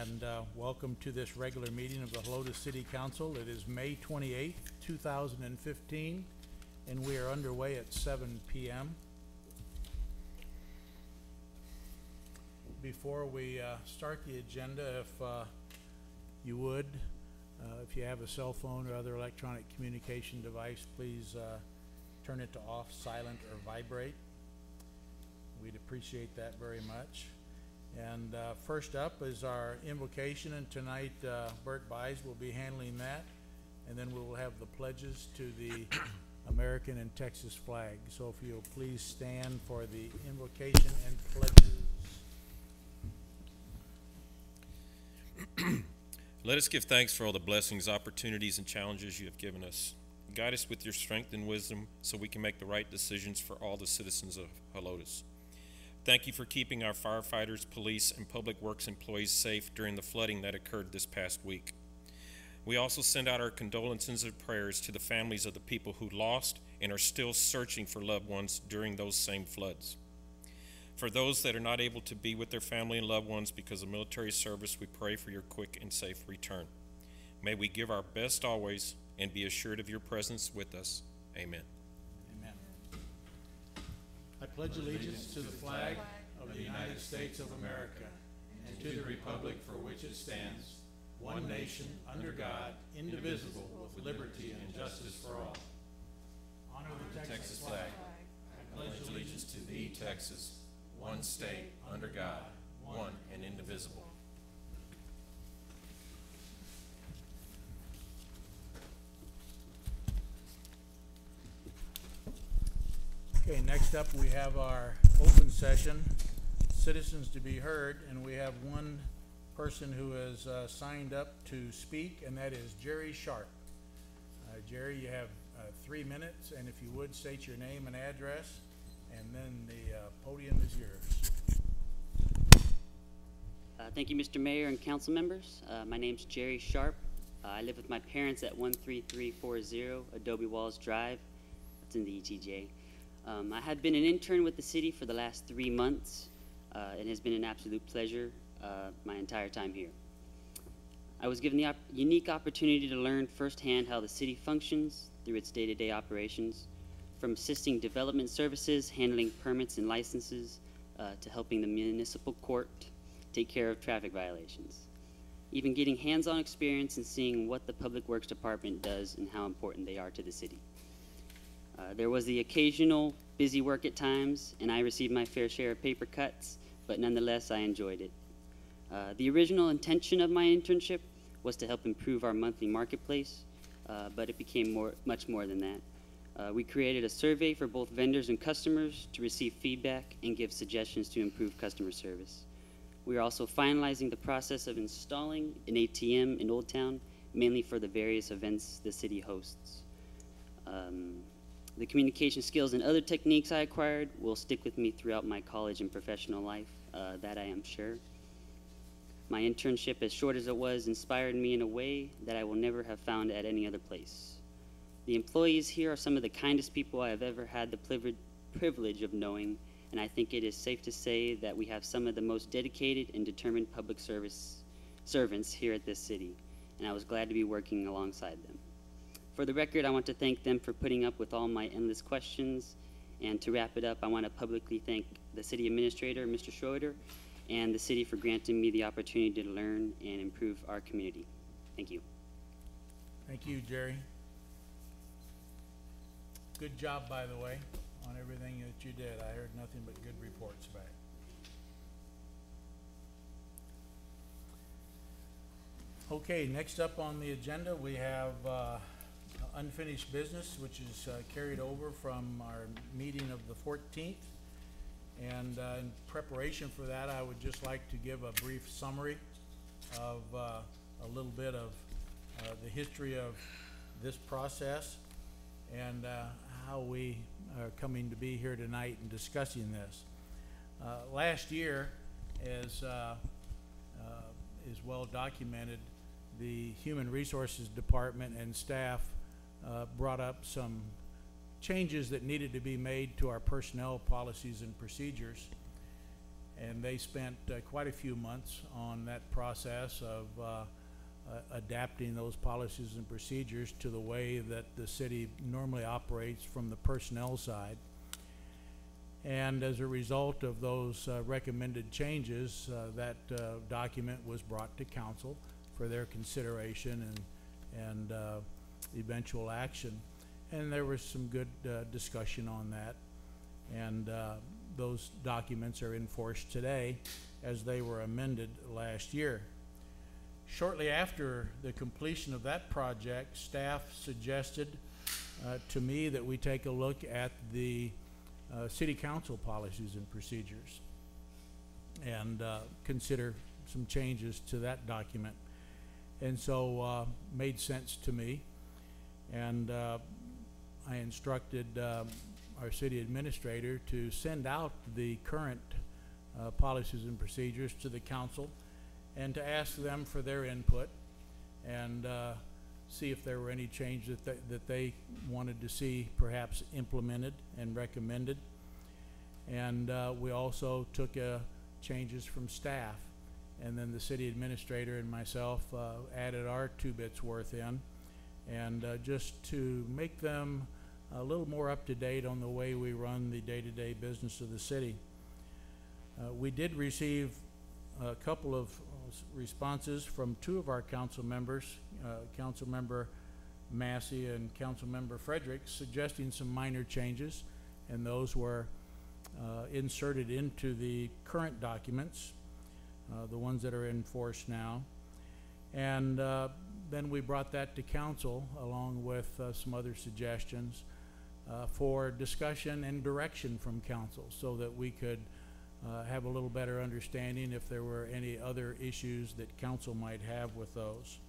and welcome to this regular meeting of the Helotes City Council. It is May 28th, 2015, and we are underway at 7 p.m. Before we start the agenda, if you would, if you have a cell phone or other electronic communication device, please turn it to off, silent, or vibrate. We'd appreciate that very much. And first up is our invocation, and tonight Bert Buys will be handling that, and then we will have the pledges to the American and Texas flag. So if you'll please stand for the invocation and pledges. Let us give thanks for all the blessings, opportunities, and challenges you have given us. Guide us with your strength and wisdom so we can make the right decisions for all the citizens of Helotes. Thank you for keeping our firefighters, police, and public works employees safe during the flooding that occurred this past week. We also send out our condolences and prayers to the families of the people who lost and are still searching for loved ones during those same floods. For those that are not able to be with their family and loved ones because of military service, we pray for your quick and safe return. May we give our best always and be assured of your presence with us. Amen. I pledge allegiance to the flag of the United States of America and to the republic for which it stands, one nation, under God, indivisible, with liberty and justice for all. Honor the Texas flag. I pledge allegiance to thee, Texas, one state, under God, one and indivisible. Okay, next up we have our open session, citizens to be heard, and we have one person who has signed up to speak, and that is Jerry Sharp. Jerry, you have 3 minutes, and if you would state your name and address, and then the podium is yours. Thank you, Mr. Mayor and council members. My name's Jerry Sharp. I live with my parents at 13340 Adobe Walls Drive. That's in the ETJ. I have been an intern with the city for the last 3 months. It has been an absolute pleasure my entire time here. I was given the unique opportunity to learn firsthand how the city functions through its day-to-day operations, from assisting development services, handling permits and licenses, to helping the municipal court take care of traffic violations. Even getting hands-on experience and seeing what the Public Works Department does and how important they are to the city. There was the occasional busy work at times, and I received my fair share of paper cuts, but nonetheless, I enjoyed it. The original intention of my internship was to help improve our monthly marketplace, but it became much more than that. We created a survey for both vendors and customers to receive feedback and give suggestions to improve customer service. We are also finalizing the process of installing an ATM in Old Town, mainly for the various events the city hosts. The communication skills and other techniques I acquired will stick with me throughout my college and professional life, that I am sure. My internship, as short as it was, inspired me in a way that I will never have found at any other place. The employees here are some of the kindest people I have ever had the privilege of knowing, and I think it is safe to say that we have some of the most dedicated and determined public service servants here at this city, and I was glad to be working alongside them. For the record, I want to thank them for putting up with all my endless questions. And to wrap it up, I want to publicly thank the city administrator, Mr. Schroeder, and the city for granting me the opportunity to learn and improve our community. Thank you. Thank you, Jerry. Good job, by the way, on everything that you did. I heard nothing but good reports back. Okay, next up on the agenda, we have unfinished business, which is carried over from our meeting of the 14th. And in preparation for that, I would just like to give a brief summary of a little bit of the history of this process and how we are coming to be here tonight and discussing this. Last year, as is well documented, the Human Resources Department and staff brought up some changes that needed to be made to our personnel policies and procedures. and they spent quite a few months on that process of adapting those policies and procedures to the way that the city normally operates from the personnel side. And as a result of those recommended changes, that document was brought to council for their consideration and eventual action. And there was some good discussion on that. And those documents are in force today as they were amended last year. Shortly after the completion of that project, staff suggested to me that we take a look at the city council policies and procedures and consider some changes to that document. And so made sense to me, and I instructed our city administrator to send out the current policies and procedures to the council and to ask them for their input and see if there were any changes that they wanted to see perhaps implemented and recommended. And we also took changes from staff, and then the city administrator and myself added our 2 bits worth in, and just to make them a little more up to date on the way we run the day-to-day business of the city. We did receive a couple of responses from 2 of our council members, Councilmember Massey and Councilmember Fredericks, suggesting some minor changes, and those were inserted into the current documents, the ones that are in force now. And then we brought that to council along with some other suggestions for discussion and direction from council, so that we could have a little better understanding if there were any other issues that council might have with those.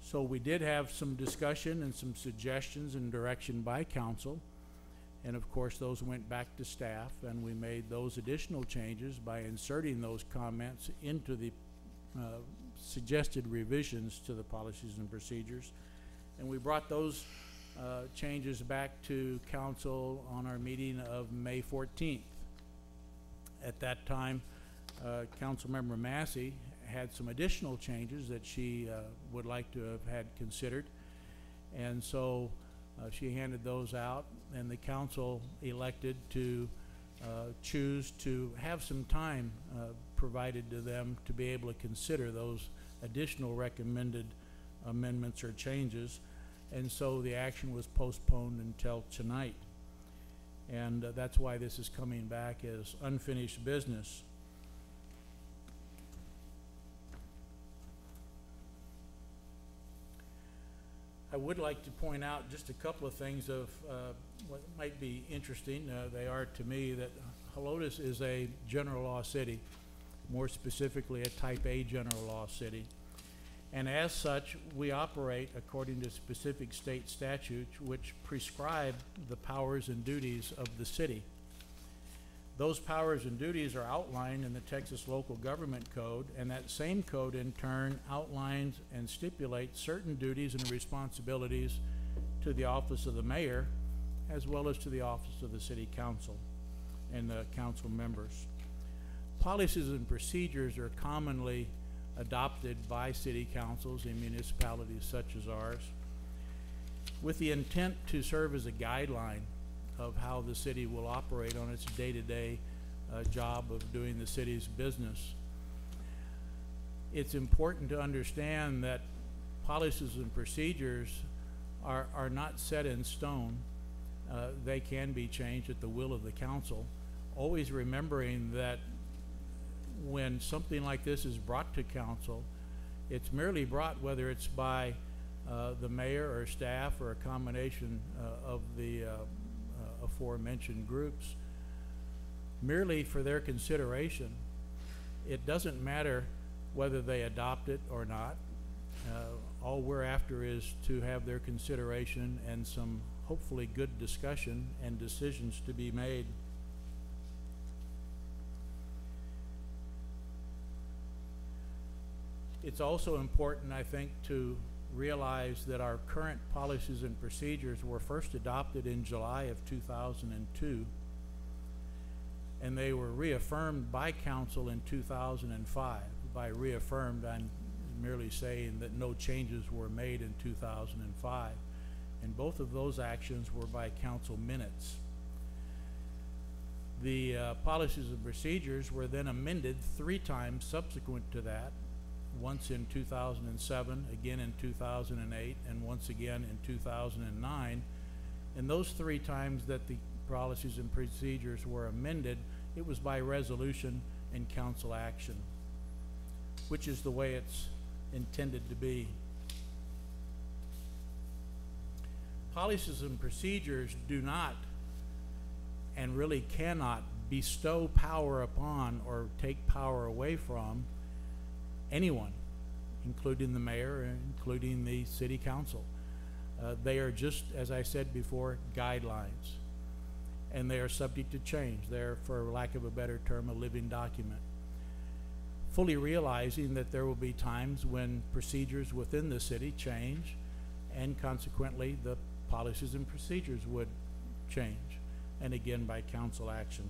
So we did have some discussion and some suggestions and direction by council, and of course those went back to staff, and we made those additional changes by inserting those comments into the suggested revisions to the policies and procedures. And we brought those changes back to council on our meeting of May 14th. At that time, Councilmember Massey had some additional changes that she would like to have had considered, and so she handed those out, and the council elected to choose to have some time provided to them to be able to consider those additional recommended amendments or changes, and so the action was postponed until tonight. And that's why this is coming back as unfinished business. I would like to point out just a couple of things of what might be interesting. They are to me that Helotes is a general law city, more specifically a type A general law city. And as such, we operate according to specific state statutes which prescribe the powers and duties of the city. Those powers and duties are outlined in the Texas Local Government Code, and that same code in turn outlines and stipulates certain duties and responsibilities to the office of the mayor, as well as to the office of the city council and the council members. Policies and procedures are commonly adopted by city councils in municipalities such as ours, with the intent to serve as a guideline of how the city will operate on its day-to-day job of doing the city's business. It's important to understand that policies and procedures are not set in stone. They can be changed at the will of the council, always remembering that when something like this is brought to council, it's merely brought, whether it's by the mayor or staff or a combination of the aforementioned groups, merely for their consideration. It doesn't matter whether they adopt it or not. All we're after is to have their consideration and some hopefully good discussion and decisions to be made. It's also important, I think, to realize that our current policies and procedures were first adopted in July of 2002. and they were reaffirmed by council in 2005. By reaffirmed, I'm merely saying that no changes were made in 2005. And both of those actions were by council minutes. The policies and procedures were then amended 3 times subsequent to that, once in 2007, again in 2008, and once again in 2009. And those 3 times that the policies and procedures were amended, it was by resolution and council action, which is the way it's intended to be. Policies and procedures do not and really cannot bestow power upon or take power away from anyone, including the mayor and including the city council. They are just, as I said before, guidelines, and they are subject to change. They're, for lack of a better term, a living document. Fully realizing that there will be times when procedures within the city change, and consequently the policies and procedures would change, and again by council action.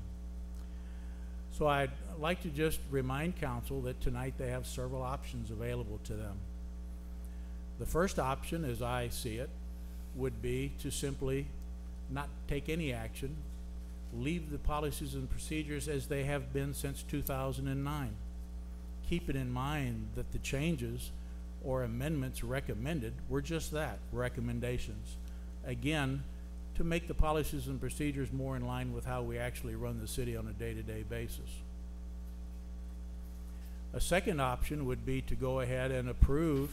So I'd like to just remind council that tonight they have several options available to them. The first option, as I see it, would be to simply not take any action, leave the policies and procedures as they have been since 2009. Keep it in mind that the changes or amendments recommended were just that, recommendations. Again, to make the policies and procedures more in line with how we actually run the city on a day-to-day basis. A second option would be to go ahead and approve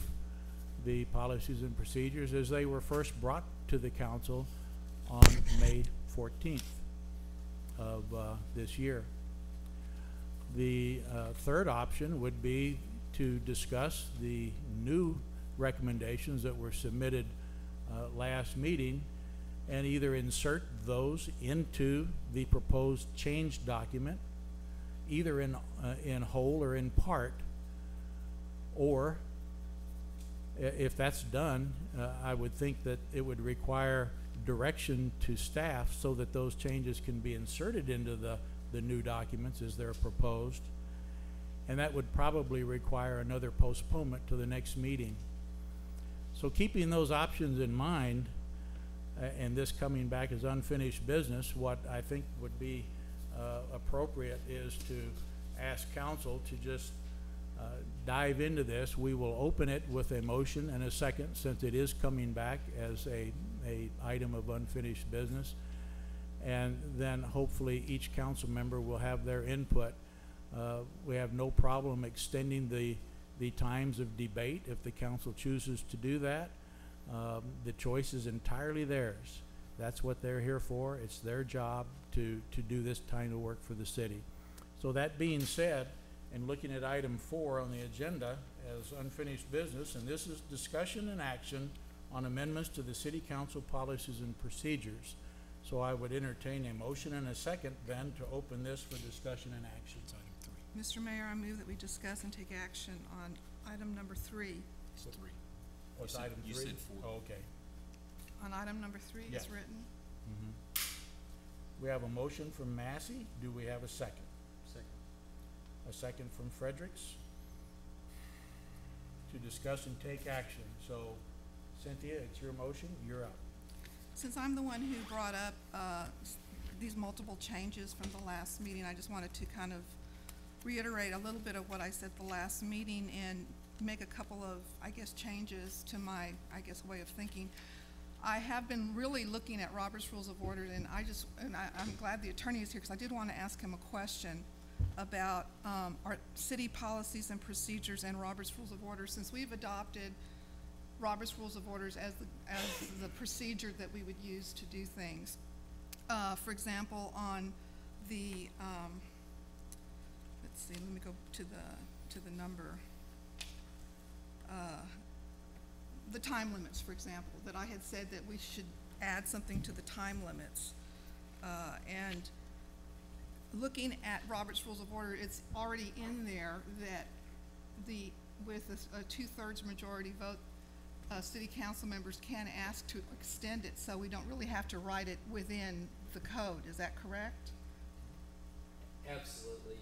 the policies and procedures as they were first brought to the council on May 14th of this year. The third option would be to discuss the new recommendations that were submitted last meeting and either insert those into the proposed change document, either in whole or in part, or if that's done, I would think that it would require direction to staff so that those changes can be inserted into the new documents as they're proposed, and that would probably require another postponement to the next meeting. So keeping those options in mind, and this coming back as unfinished business, what I think would be appropriate is to ask council to just dive into this. We will open it with a motion and a second, since it is coming back as a item of unfinished business, and then hopefully each council member will have their input. We have no problem extending the times of debate if the council chooses to do that. The choice is entirely theirs. That's what they're here for. It's their job to do this kind of work for the city. So that being said, and looking at item 4 on the agenda as unfinished business, and this is discussion and action on amendments to the city council policies and procedures. So I would entertain a motion and a second then to open this for discussion and action. Mr. Mayor, I move that we discuss and take action on item number 3. It's 3. Oh, it's You said- item 3? you said 4. Oh, okay. On item number 3 Yes. is written. We have a motion from Massey. Do we have a second? Second. A second from Fredericks to discuss and take action. So Cynthia, it's your motion. You're up. Since I'm the one who brought up these multiple changes from the last meeting, I just wanted to kind of reiterate a little bit of what I said the last meeting and make a couple of, I guess, changes to my, I guess, way of thinking. I have been really looking at Robert's Rules of Order, and I'm glad the attorney is here because I did want to ask him a question about our city policies and procedures and Robert's Rules of Order, since we've adopted Robert's Rules of Orders as the procedure that we would use to do things. For example, on the let's see, let me go to the number. The time limits, for example, that I had said that we should add something to the time limits. And looking at Robert's Rules of Order, it's already in there that with a 2/3 majority vote, city council members can ask to extend it, so we don't really have to write it within the code. Is that correct? Absolutely.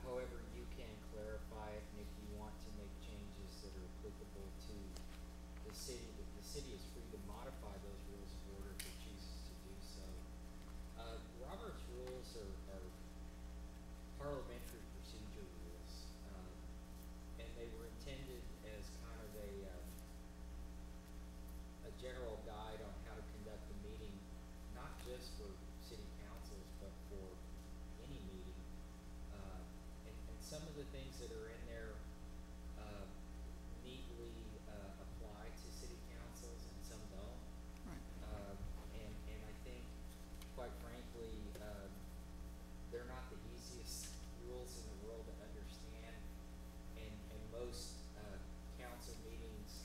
However, you can clarify it, and if you want to make changes that are applicable to the city, that the city is free to modify those rules of order if it chooses to do so. Robert's rules are parliamentary procedure rules, and they were intended as kind of a general guide on how to conduct a meeting, not just for city councils, but for any meeting. And some of the things that are in there neatly apply to city councils and some don't. Right. And I think, quite frankly, they're not the easiest rules in the world to understand, and most council meetings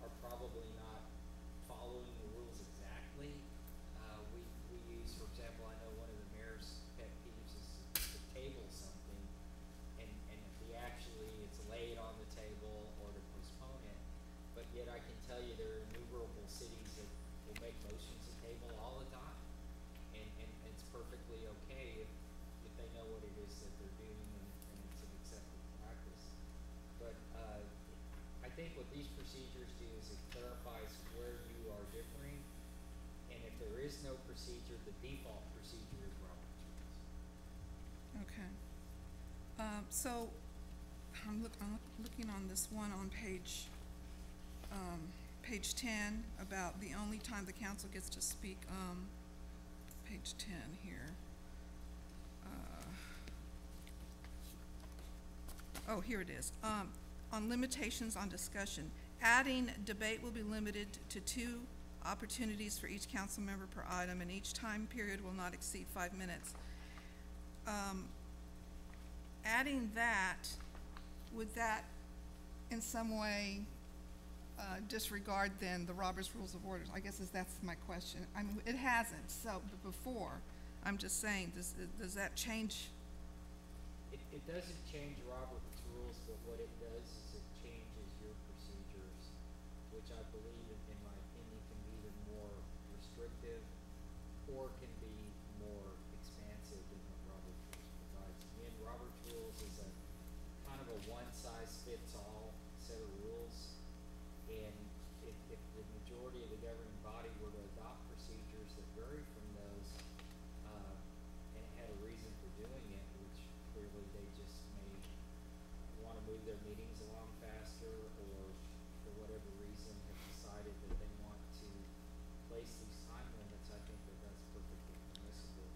are probably not following the rules exactly. We use, for example, I know one of the mayor's pet peeves is to table something, and it's laid on the table or to postpone it, but yet I can tell you there are innumerable cities that will make motions to table all the time, and it's perfectly okay if they know what it is that they're doing and it's an accepted practice. But I think what these procedures do is it clarifies where you are differing, and if there is no procedure, the default procedure is Robert's rules. Okay. So I'm looking on this one on page 10 about the only time the council gets to speak, page 10 here. Oh, here it is. On limitations on discussion, adding debate will be limited to 2 opportunities for each council member per item, and each time period will not exceed 5 minutes. Adding that, would that in some way disregard then the Robert's Rules of Order? I guess that's my question. I mean, it hasn't, so before. I'm just saying, does that change? It doesn't change Robert's rules, but what it does is it changes your procedures, which I believe, in my opinion, can be either more restrictive or can be more expansive than what Robert's rules provides. Again, Robert's rules is a kind of a one-size-fits-all set of rules, and if the majority of the governing body were to adopt procedures that vary from those, and it had a reason for doing it, which clearly they just may want to move their meetings along faster, or for whatever reason have decided that they want to place these time limits, I think that that's perfectly permissible.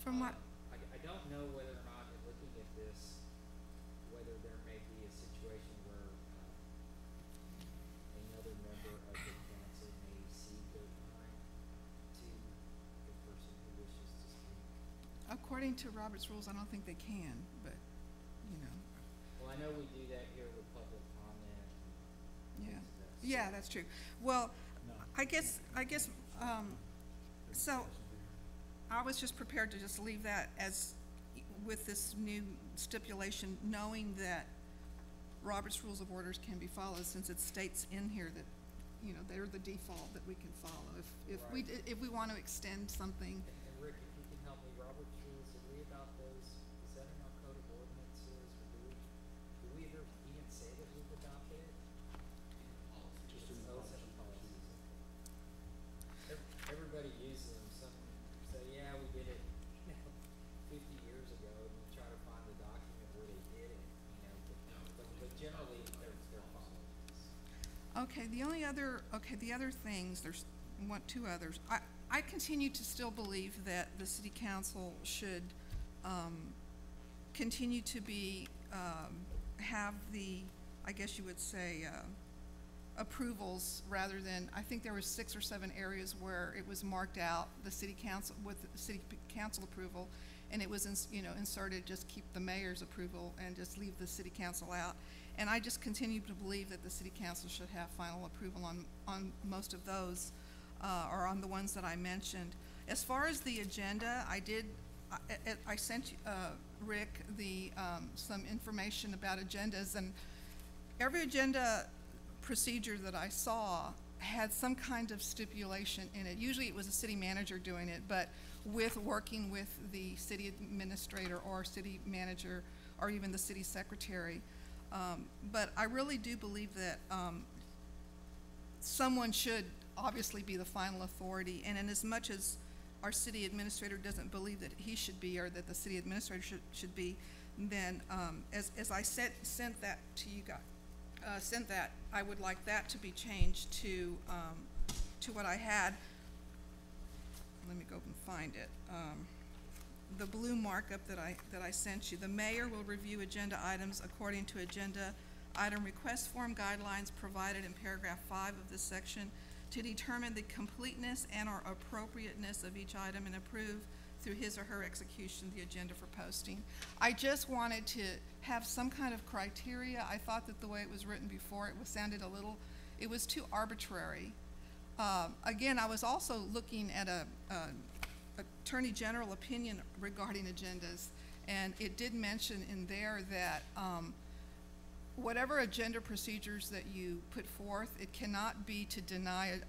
From what? I don't know whether or not, in looking at this, whether there may be a situation where another member of the council may cede their time to the person who wishes to speak. According to Robert's Rules, I don't think they can, but, you know, Well, I know we do that here with public comment. And yeah. things of that sort. Yeah, that's true. Well, No. I guess, so I was just prepared to just leave that as, with this new stipulation, knowing that Robert's Rules of Orders can be followed, since it states in here that, you know, they're the default that we can follow. Right. If we want to extend something, And Rick, if you can help me, Robert's rules, did we adopt those? Is that in our code of ordinances, or do we ever even say that we've adopted it? Just in the policies. Everybody uses them. Some say, yeah, we did it, 50 years ago, and we try to find the document where they did it, but generally, they're followed. okay, the other things, there's two others. I continue to still believe that the city council should, continue to be, have the, I guess you would say, approvals, rather than, I think there was 6 or 7 areas where it was marked out, the city council, with the city council approval, and it was, inserted, just keep the mayor's approval and just leave the city council out. And I just continue to believe that the city council should have final approval on most of those, or on the ones that I mentioned. As far as the agenda, I sent Rick some information about agendas, and every agenda procedure that I saw had some kind of stipulation in it. Usually it was a city manager doing it, but with working with the city administrator or city manager or even the city secretary. But I really do believe that someone should obviously be the final authority, and in as much as our city administrator doesn't believe that he should be, or that the city administrator should be, then as I sent that to you guys, I would like that to be changed to what I had. Let me go and find it. The blue markup that I sent you. The mayor will review agenda items according to agenda item request form guidelines provided in paragraph 5 of this section to determine the completeness and or appropriateness of each item and approve through his or her execution the agenda for posting. I just wanted to have some kind of criteria. I thought that the way it was written before, it was too arbitrary. Again, I was also looking at a Attorney General opinion regarding agendas, and it did mention in there that whatever agenda procedures that you put forth, it cannot be to deny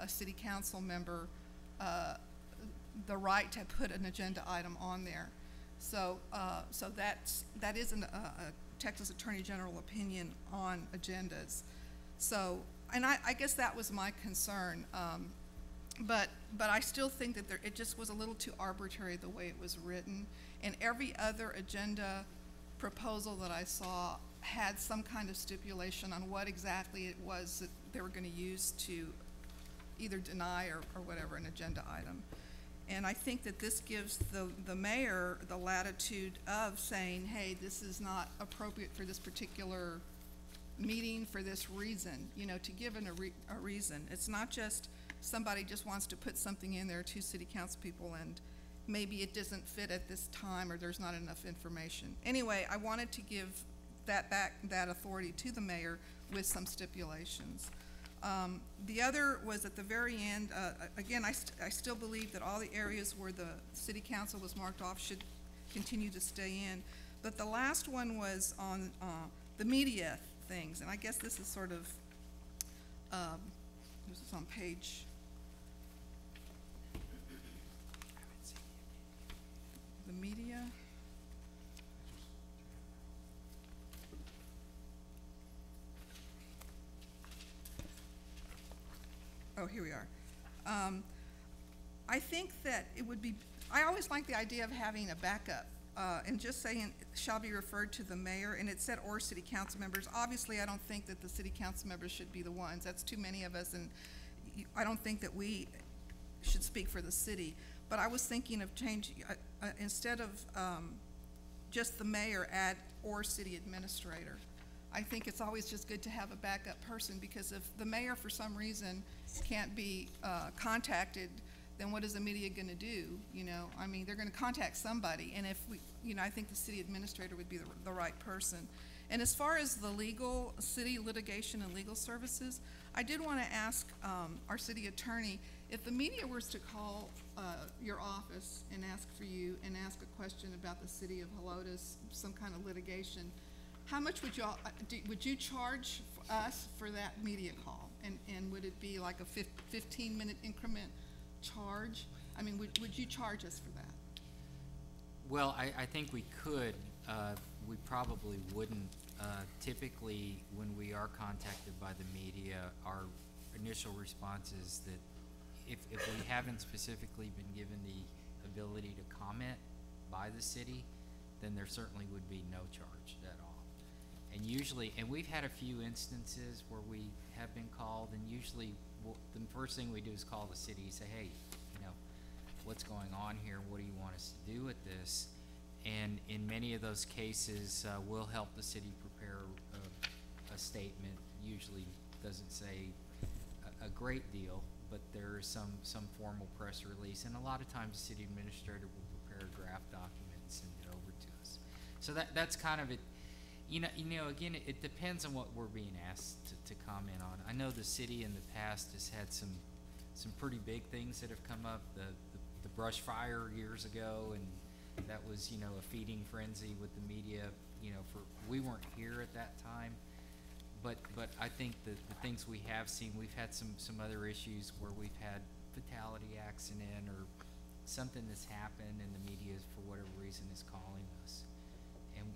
a city council member the right to put an agenda item on there. So that is a Texas Attorney General opinion on agendas. So, and I guess that was my concern. But I still think that it just was a little too arbitrary the way it was written. And every other agenda proposal that I saw had some kind of stipulation on what exactly it was that they were going to use to either deny or whatever an agenda item. And I think that this gives the mayor the latitude of saying, hey, this is not appropriate for this particular meeting for this reason, to give a reason. It's not just somebody just wants to put something in there, 2 city council people, and maybe it doesn't fit at this time or there's not enough information. Anyway, I wanted to give that authority to the mayor with some stipulations. The other was at the very end, again, I still believe that all the areas where the city council was marked off should continue to stay in. But the last one was on the media things, and I guess this is sort of, this is on page, the media. Oh, here we are. I think that it would be, I always like the idea of having a backup and just saying shall be referred to the mayor, and it said or city council members. Obviously, I don't think that the city council members should be the ones. That's too many of us, and I don't think that we should speak for the city. But I was thinking of changing, instead of just the mayor, add or city administrator. I think it's always just good to have a backup person, because if the mayor for some reason can't be contacted, then what is the media going to do? I mean, they're going to contact somebody, and if we, I think the city administrator would be the right person. And as far as the city litigation and legal services, I did want to ask our city attorney, if the media was to call your office and ask for you and ask a question about the city of Helotes, some kind of litigation, how much would you charge us for that media call? And would it be like a 15-minute increment charge? I mean, would you charge us for that? Well, I think we could. We probably wouldn't. Typically, when we are contacted by the media, our initial response is that if we haven't specifically been given the ability to comment by the city, then there certainly would be no charge at all. And usually, and we've had a few instances where we have been called, and usually the first thing we do is call the city and say, hey, what's going on here? What do you want us to do with this? And in many of those cases, we'll help the city prepare a statement. Usually doesn't say a great deal, but there is some formal press release, and a lot of times the city administrator will prepare a draft document and send it over to us. So that's kind of it. Again, it depends on what we're being asked to comment on. I know the city in the past has had some pretty big things that have come up. The brush fire years ago, and that was a feeding frenzy with the media. We weren't here at that time, but I think the things we have seen, we've had some other issues where we've had fatality accident or something that's happened and the media, for whatever reason, is calling us.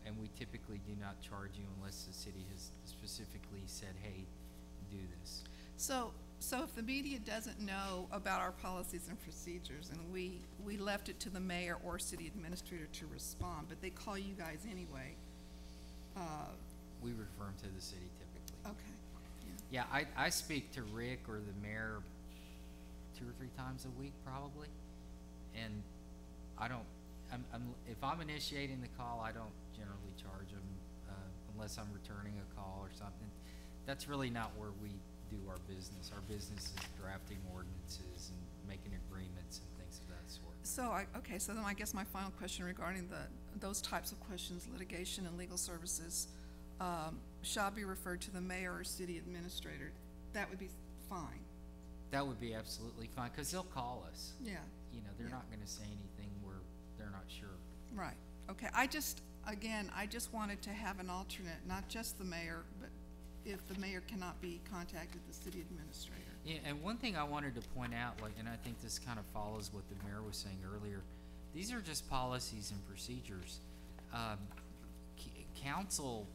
And we typically do not charge you unless the city has specifically said, hey, do this. So if the media doesn't know about our policies and procedures, and we left it to the mayor or city administrator to respond, but they call you guys anyway, We refer them to the city typically. okay, Yeah, I speak to Rick or the mayor 2 or 3 times a week probably, and if I'm initiating the call, I don't generally charge them, unless I'm returning a call or something. That's really not where we do our business. Our business is drafting ordinances and making agreements and things of that sort. So then I guess my final question regarding those types of questions, litigation and legal services, shall be referred to the mayor or city administrator. That would be fine. That would be absolutely fine, cause they'll call us. Yeah, You know, they're Yeah. not gonna say anything where they're not sure. right. Okay, I just wanted to have an alternate, not just the mayor, but if the mayor cannot be contacted, the city administrator. Yeah, and one thing I wanted to point out, like, and I think this kind of follows what the mayor was saying earlier, these are just policies and procedures. Council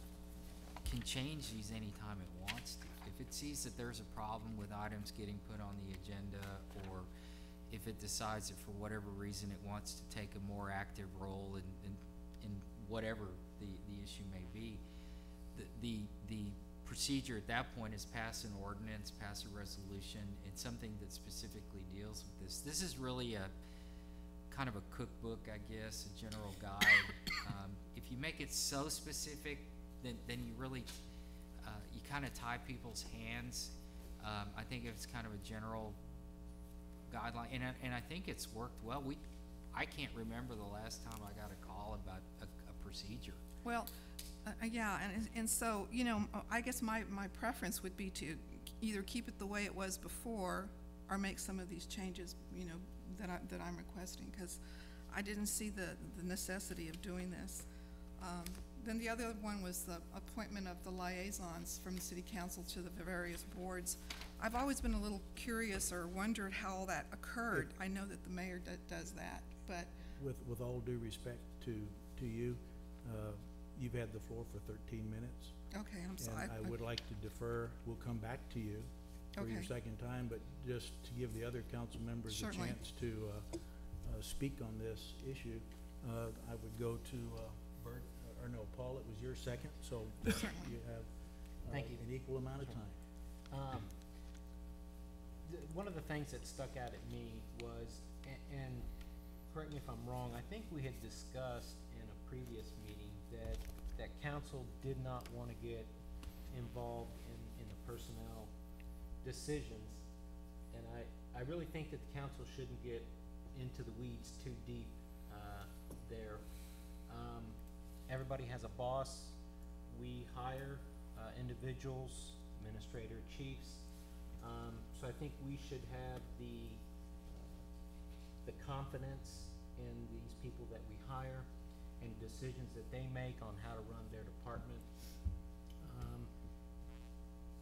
can change these anytime it wants to. If it sees that there's a problem with items getting put on the agenda, or if it decides that for whatever reason it wants to take a more active role in whatever the issue may be, the procedure at that point is pass an ordinance, pass a resolution, and something that specifically deals with this. This is really a kind of a cookbook, I guess, a general guide. If you make it so specific, then you really, you kind of tie people's hands. I think it's kind of a general guideline, and I think it's worked well. I can't remember the last time I got a call about a procedure. Well, yeah, and so, you know, I guess my preference would be to either keep it the way it was before or make some of these changes, you know, that I'm requesting, because I didn't see the necessity of doing this. Then the other one was the appointment of the liaisons from the city council to the various boards. I've always been a little curious or wondered how that occurred. I know that the mayor does that, but, With all due respect to you, you've had the floor for 13 minutes. okay, I'm sorry. And I would like to defer, we'll come back to you for your Okay. second time, but just to give the other council members a Certainly. chance to speak on this issue, I would go to Bert, or no, Paul, it was your second, so Certainly. you have Thank you. an equal amount of time. One of the things that stuck out at me was, and correct me if I'm wrong, I think we had discussed in a previous meeting that council did not want to get involved in the personnel decisions. And I really think that the council shouldn't get into the weeds too deep there. Everybody has a boss. We hire individuals, administrator, chiefs. So I think we should have the confidence in these people that we hire and decisions that they make on how to run their department.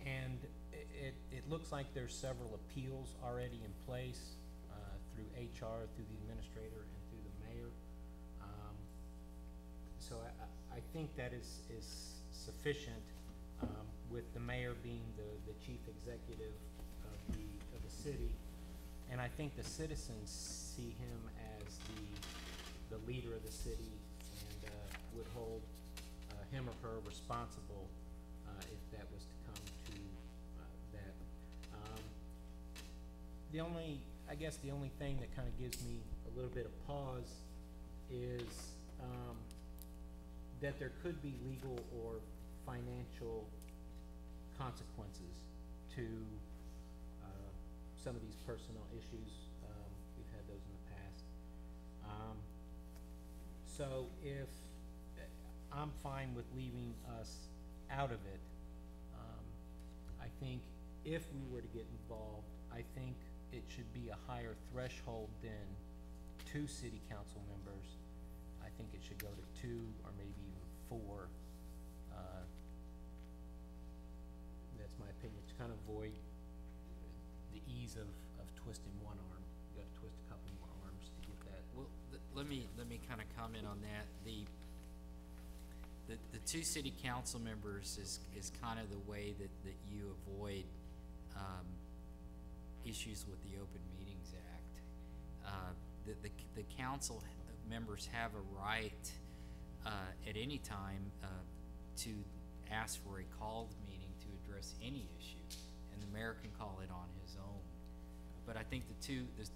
And it looks like there's several appeals already in place through HR, through the administrator, and through the mayor. So I think that is sufficient, with the mayor being the chief executive of the city. And I think the citizens see him as the leader of the city, and would hold him or her responsible if that was to come to that. I guess the only thing that kind of gives me a little bit of pause is that there could be legal or financial consequences to some of these personnel issues. We've had those in the past. So if, I'm fine with leaving us out of it. I think if we were to get involved, I think it should be a higher threshold than 2 city council members. I think it should go to 2 or maybe even 4. That's my opinion, to kind of avoid the ease of twisting one arm. You gotta twist a couple more arms to get let me kind of comment on that. The two city council members is kind of the way that you avoid, issues with the Open Meetings Act. The council members have a right, at any time, to ask for a called meeting to address any issue, and the mayor can call it on his own. But I think the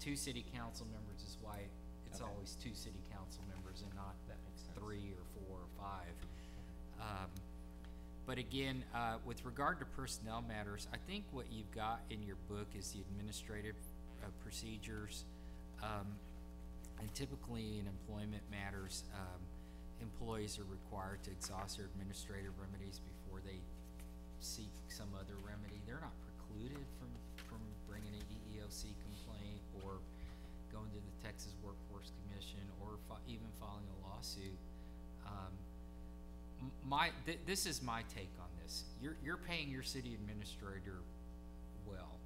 two city council members is why it's Okay. always two city council members and not That makes sense. 3 or 4 or 5. But again, with regard to personnel matters, I think what you've got in your book is the administrative procedures. And typically in employment matters, employees are required to exhaust their administrative remedies before they seek some other remedy. They're not precluded from bringing an EEOC complaint or going to the Texas Workforce Commission or even filing a lawsuit. This is my take on this. You're paying your city administrator well,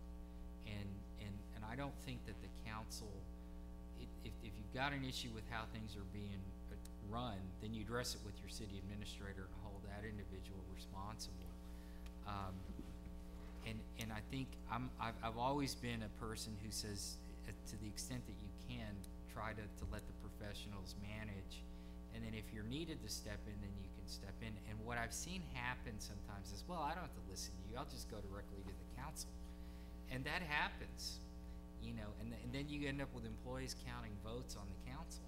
and I don't think that the council, if you've got an issue with how things are being run, then you address it with your city administrator and hold that individual responsible. And I think I've always been a person who says, to the extent that you can, try to let the professionals manage, and then if you're needed to step in, then you can step in. And what I've seen happen sometimes is, well, I don't have to listen to you, I'll just go directly to the council. And that happens, you know, and then you end up with employees counting votes on the council.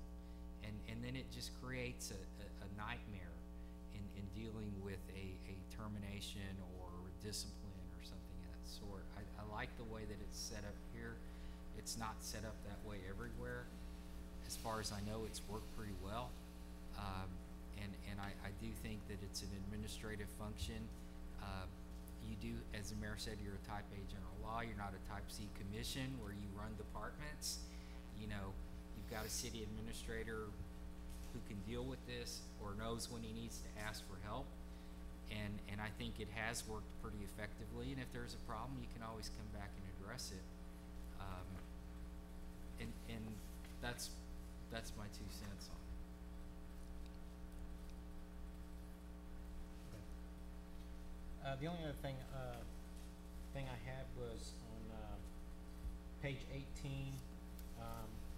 And then it just creates a nightmare in dealing with a termination or discipline or something of that sort. I like the way that it's set up here. It's not set up that way everywhere. As far as I know, it's worked pretty well. And I do think that it's an administrative function. You do, as the mayor said, you're a type A general law. You're not a type C commission where you run departments. You know, you've got a city administrator who can deal with this or knows when he needs to ask for help. And I think it has worked pretty effectively. And if there's a problem, you can always come back and address it. And that's my 2 cents on it. The only other thing I had was on page 18,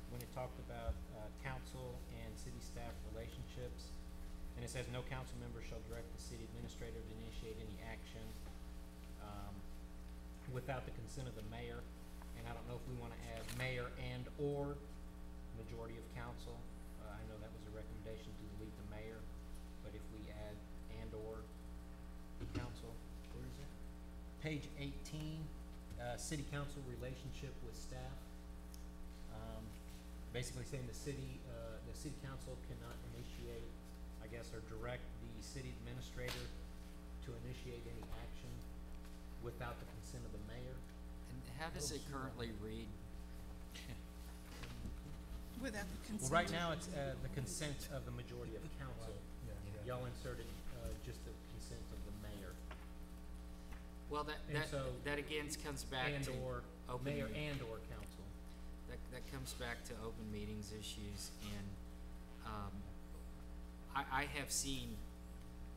when it talked about council and city staff relationships, and it says no council member shall direct the city administrator to initiate any action without the consent of the mayor. And I don't know if we want to add mayor and or majority of council. I know that was a recommendation to delete the mayor, but if we add and or council, where is it? Page 18, city council relationship with staff. Basically saying the city council cannot initiate, I guess, or direct the city administrator to initiate any action without the consent of the mayor. And how does it currently read? Without the consent. Well, right now, it's the consent of the majority of council. Y'all inserted just the consent of the mayor. Well, And so- that again comes back And to or, open mayor meeting. and or council. That comes back to open meetings issues, and I have seen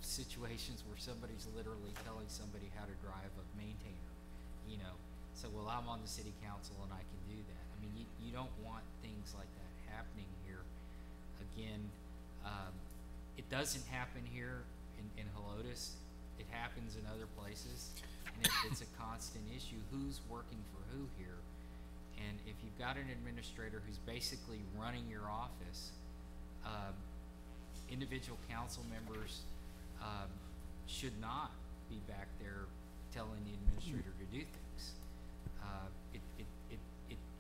situations where somebody's literally telling somebody how to drive a maintainer, you know. So, well, I'm on the city council and I can do that. I mean, you don't want things like that happening here. Again, it doesn't happen here in Helotes. It happens in other places, and it's a constant issue. Who's working for who here? And if you've got an administrator who's basically running your office, individual council members should not be back there telling the administrator to do things.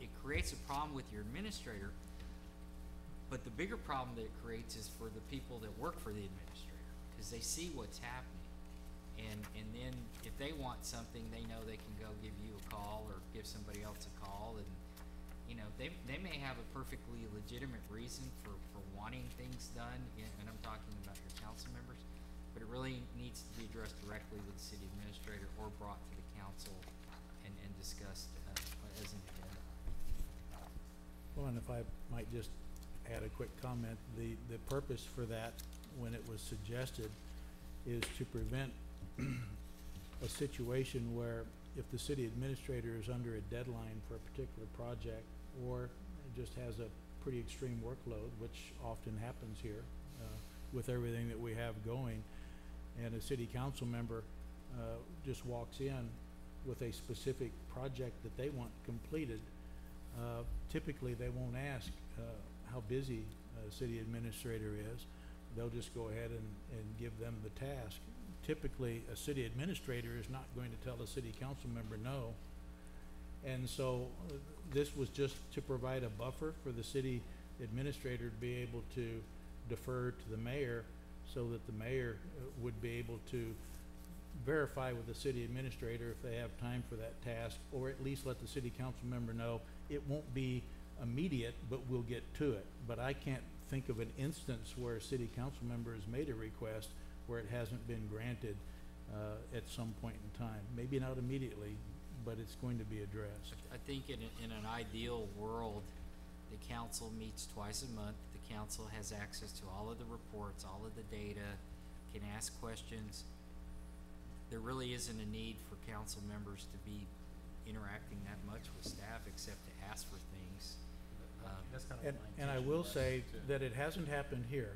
It creates a problem with your administrator, but the bigger problem that it creates is for the people that work for the administrator, because they see what's happening. And then if they want something, they know they can go give you a call or give somebody else a call, and you know, they may have a perfectly legitimate reason for wanting things done, and I'm talking about your council members, but it really needs to be addressed directly with the city administrator or brought to the council and discussed as an agenda. Well, and if I might just add a quick comment. The purpose for that, when it was suggested, is to prevent a situation where if the city administrator is under a deadline for a particular project or just has a pretty extreme workload, which often happens here with everything that we have going, and a city council member just walks in with a specific project that they want completed, typically they won't ask how busy a city administrator is. They'll just go ahead and give them the task. Typically, a city administrator is not going to tell a city council member no. And so this was just to provide a buffer for the city administrator to be able to defer to the mayor so that the mayor would be able to verify with the city administrator if they have time for that task, or at least let the city council member know it won't be immediate, but we'll get to it. But I can't think of an instance where a city council member has made a request where it hasn't been granted at some point in time. Maybe not immediately, but it's going to be addressed. I think in an ideal world, the council meets twice a month. The council has access to all of the reports, all of the data, can ask questions. There really isn't a need for council members to be interacting that much with staff except to ask for things. That's kind of And I will say that it hasn't happened here,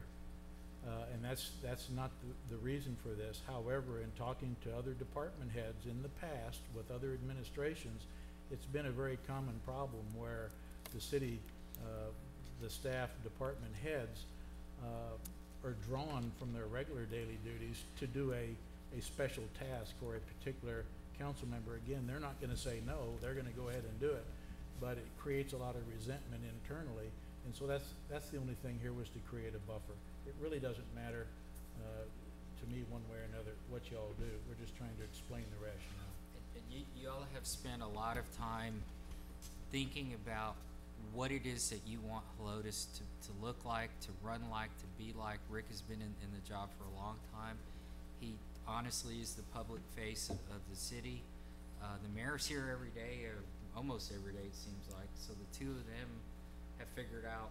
and that's not the reason for this. However, in talking to other department heads in the past with other administrations, it's been a very common problem where the city, the staff department heads are drawn from their regular daily duties to do a special task or a particular council member. Again, they're not going to say no, they're going to go ahead and do it, but it creates a lot of resentment internally, and so that's the only thing here, was to create a buffer. It really doesn't matter to me one way or another what y'all do. We're just trying to explain the rationale. And you all have spent a lot of time thinking about what it is that you want Helotes to look like, to run like, to be like. Rick has been in the job for a long time. He honestly is the public face of the city. The mayor's here every day, or almost every day it seems like, so the two of them have figured out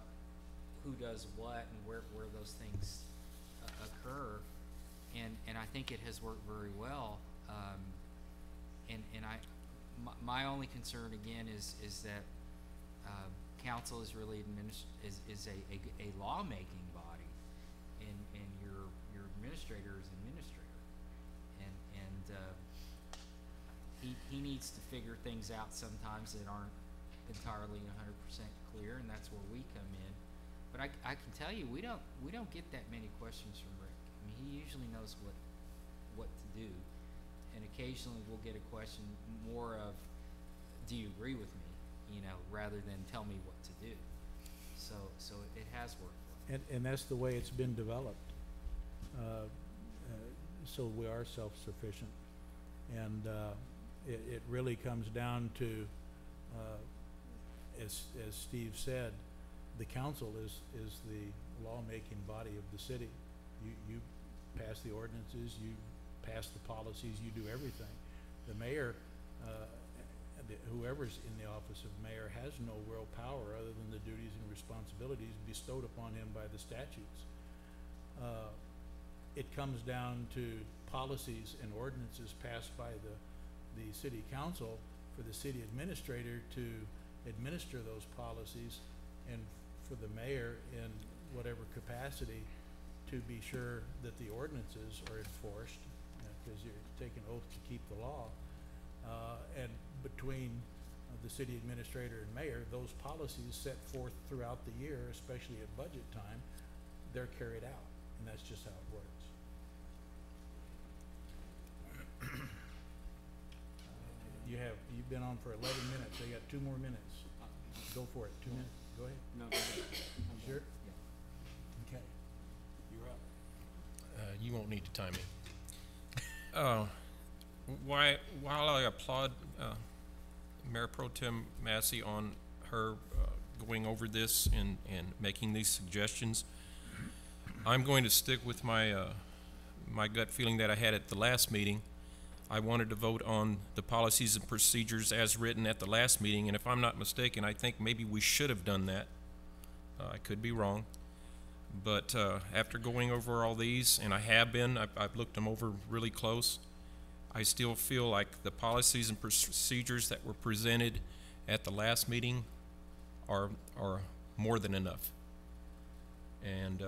who does what and where those things occur, and I think it has worked very well. My only concern again is that council is really is a lawmaking body, and your administrator is administrator, and he needs to figure things out sometimes that aren't entirely 100% clear, and that's where we come in. But I can tell you, we don't get that many questions from Rick. I mean, he usually knows what to do, and occasionally we'll get a question more of, do you agree with me, rather than tell me what to do. So it has worked well. And that's the way it's been developed. So we are self-sufficient, and it really comes down to, as Steve said, the council is the lawmaking body of the city. You pass the ordinances, you pass the policies, you do everything. The mayor, whoever's in the office of mayor, has no real power other than the duties and responsibilities bestowed upon him by the statutes. It comes down to policies and ordinances passed by the city council for the city administrator to administer those policies, and for the mayor in whatever capacity to be sure that the ordinances are enforced, because you're taking oath to keep the law. And between the city administrator and mayor, those policies set forth throughout the year, especially at budget time, they're carried out, and that's just how it works. You've been on for 11 minutes. They got 2 more minutes. Go for it. 2 minutes. Go ahead. No, go ahead. Sure? Okay. You're up. You won't need to time me. While I applaud Mayor Pro Tem Massey on her going over this and making these suggestions, I'm going to stick with my my gut feeling that I had at the last meeting. I wanted to vote on the policies and procedures as written at the last meeting, and if I'm not mistaken, I think maybe we should have done that. I could be wrong. But after going over all these, and I've looked them over really close, I still feel like the policies and procedures that were presented at the last meeting are more than enough. And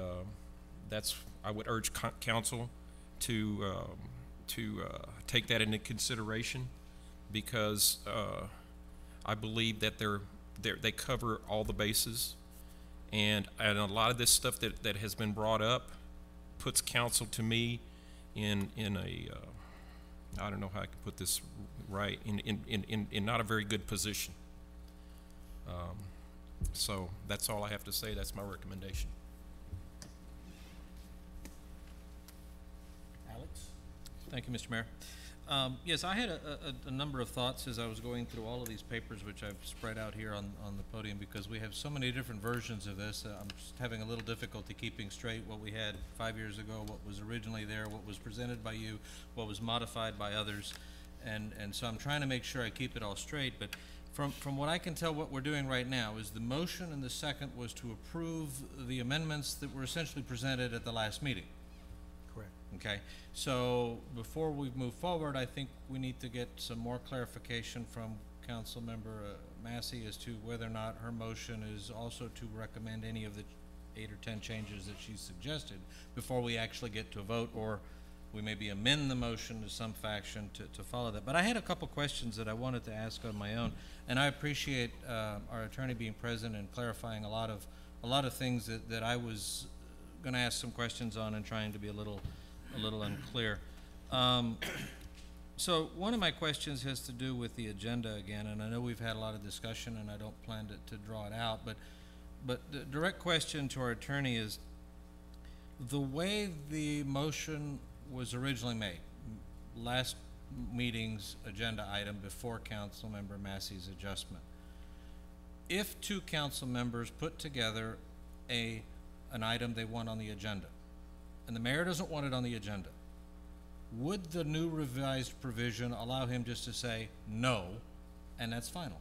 I would urge council to take that into consideration, because I believe that they cover all the bases, and a lot of this stuff that has been brought up puts council, to me, in a I don't know how I can put this right, in not a very good position. So that's all I have to say. That's my recommendation. Alex? Thank you, Mr. Mayor. Yes, I had a number of thoughts as I was going through all of these papers, which I've spread out here on the podium, because we have so many different versions of this. I'm just having a little difficulty keeping straight what we had 5 years ago, what was originally there, what was presented by you, what was modified by others. And so I'm trying to make sure I keep it all straight. But from what I can tell, what we're doing right now is the motion and the second was to approve the amendments that were essentially presented at the last meeting. Correct. Okay, so before we move forward, I think we need to get some more clarification from Councilmember Massey as to whether or not her motion is also to recommend any of the 8 or 10 changes that she suggested before we actually get to a vote, or we maybe amend the motion to some faction to follow that. But I had a couple questions that I wanted to ask on my own, and I appreciate our attorney being present and clarifying a lot of things that I was going to ask some questions on and trying to be a little unclear. So one of my questions has to do with the agenda again, and I know we've had a lot of discussion, and I don't plan to draw it out, but the direct question to our attorney is, the way the motion was originally made, last meeting's agenda item before Councilmember Massey's adjustment, if 2 council members put together an item they want on the agenda, and the mayor doesn't want it on the agenda, would the new revised provision allow him just to say no, and that's final?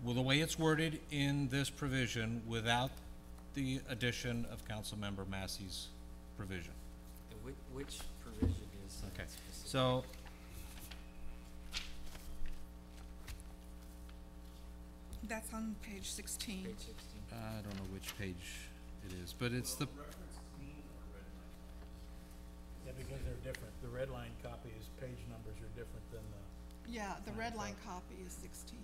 Well, the way it's worded in this provision, without the addition of Councilmember Massey's provision. Which provision is that Okay, specific? so That's on page 16. Page 16. I don't know which page it is, but it's the, Yeah, because they're different. The red line copies, page numbers are different than the, Yeah, the red line copy is 16.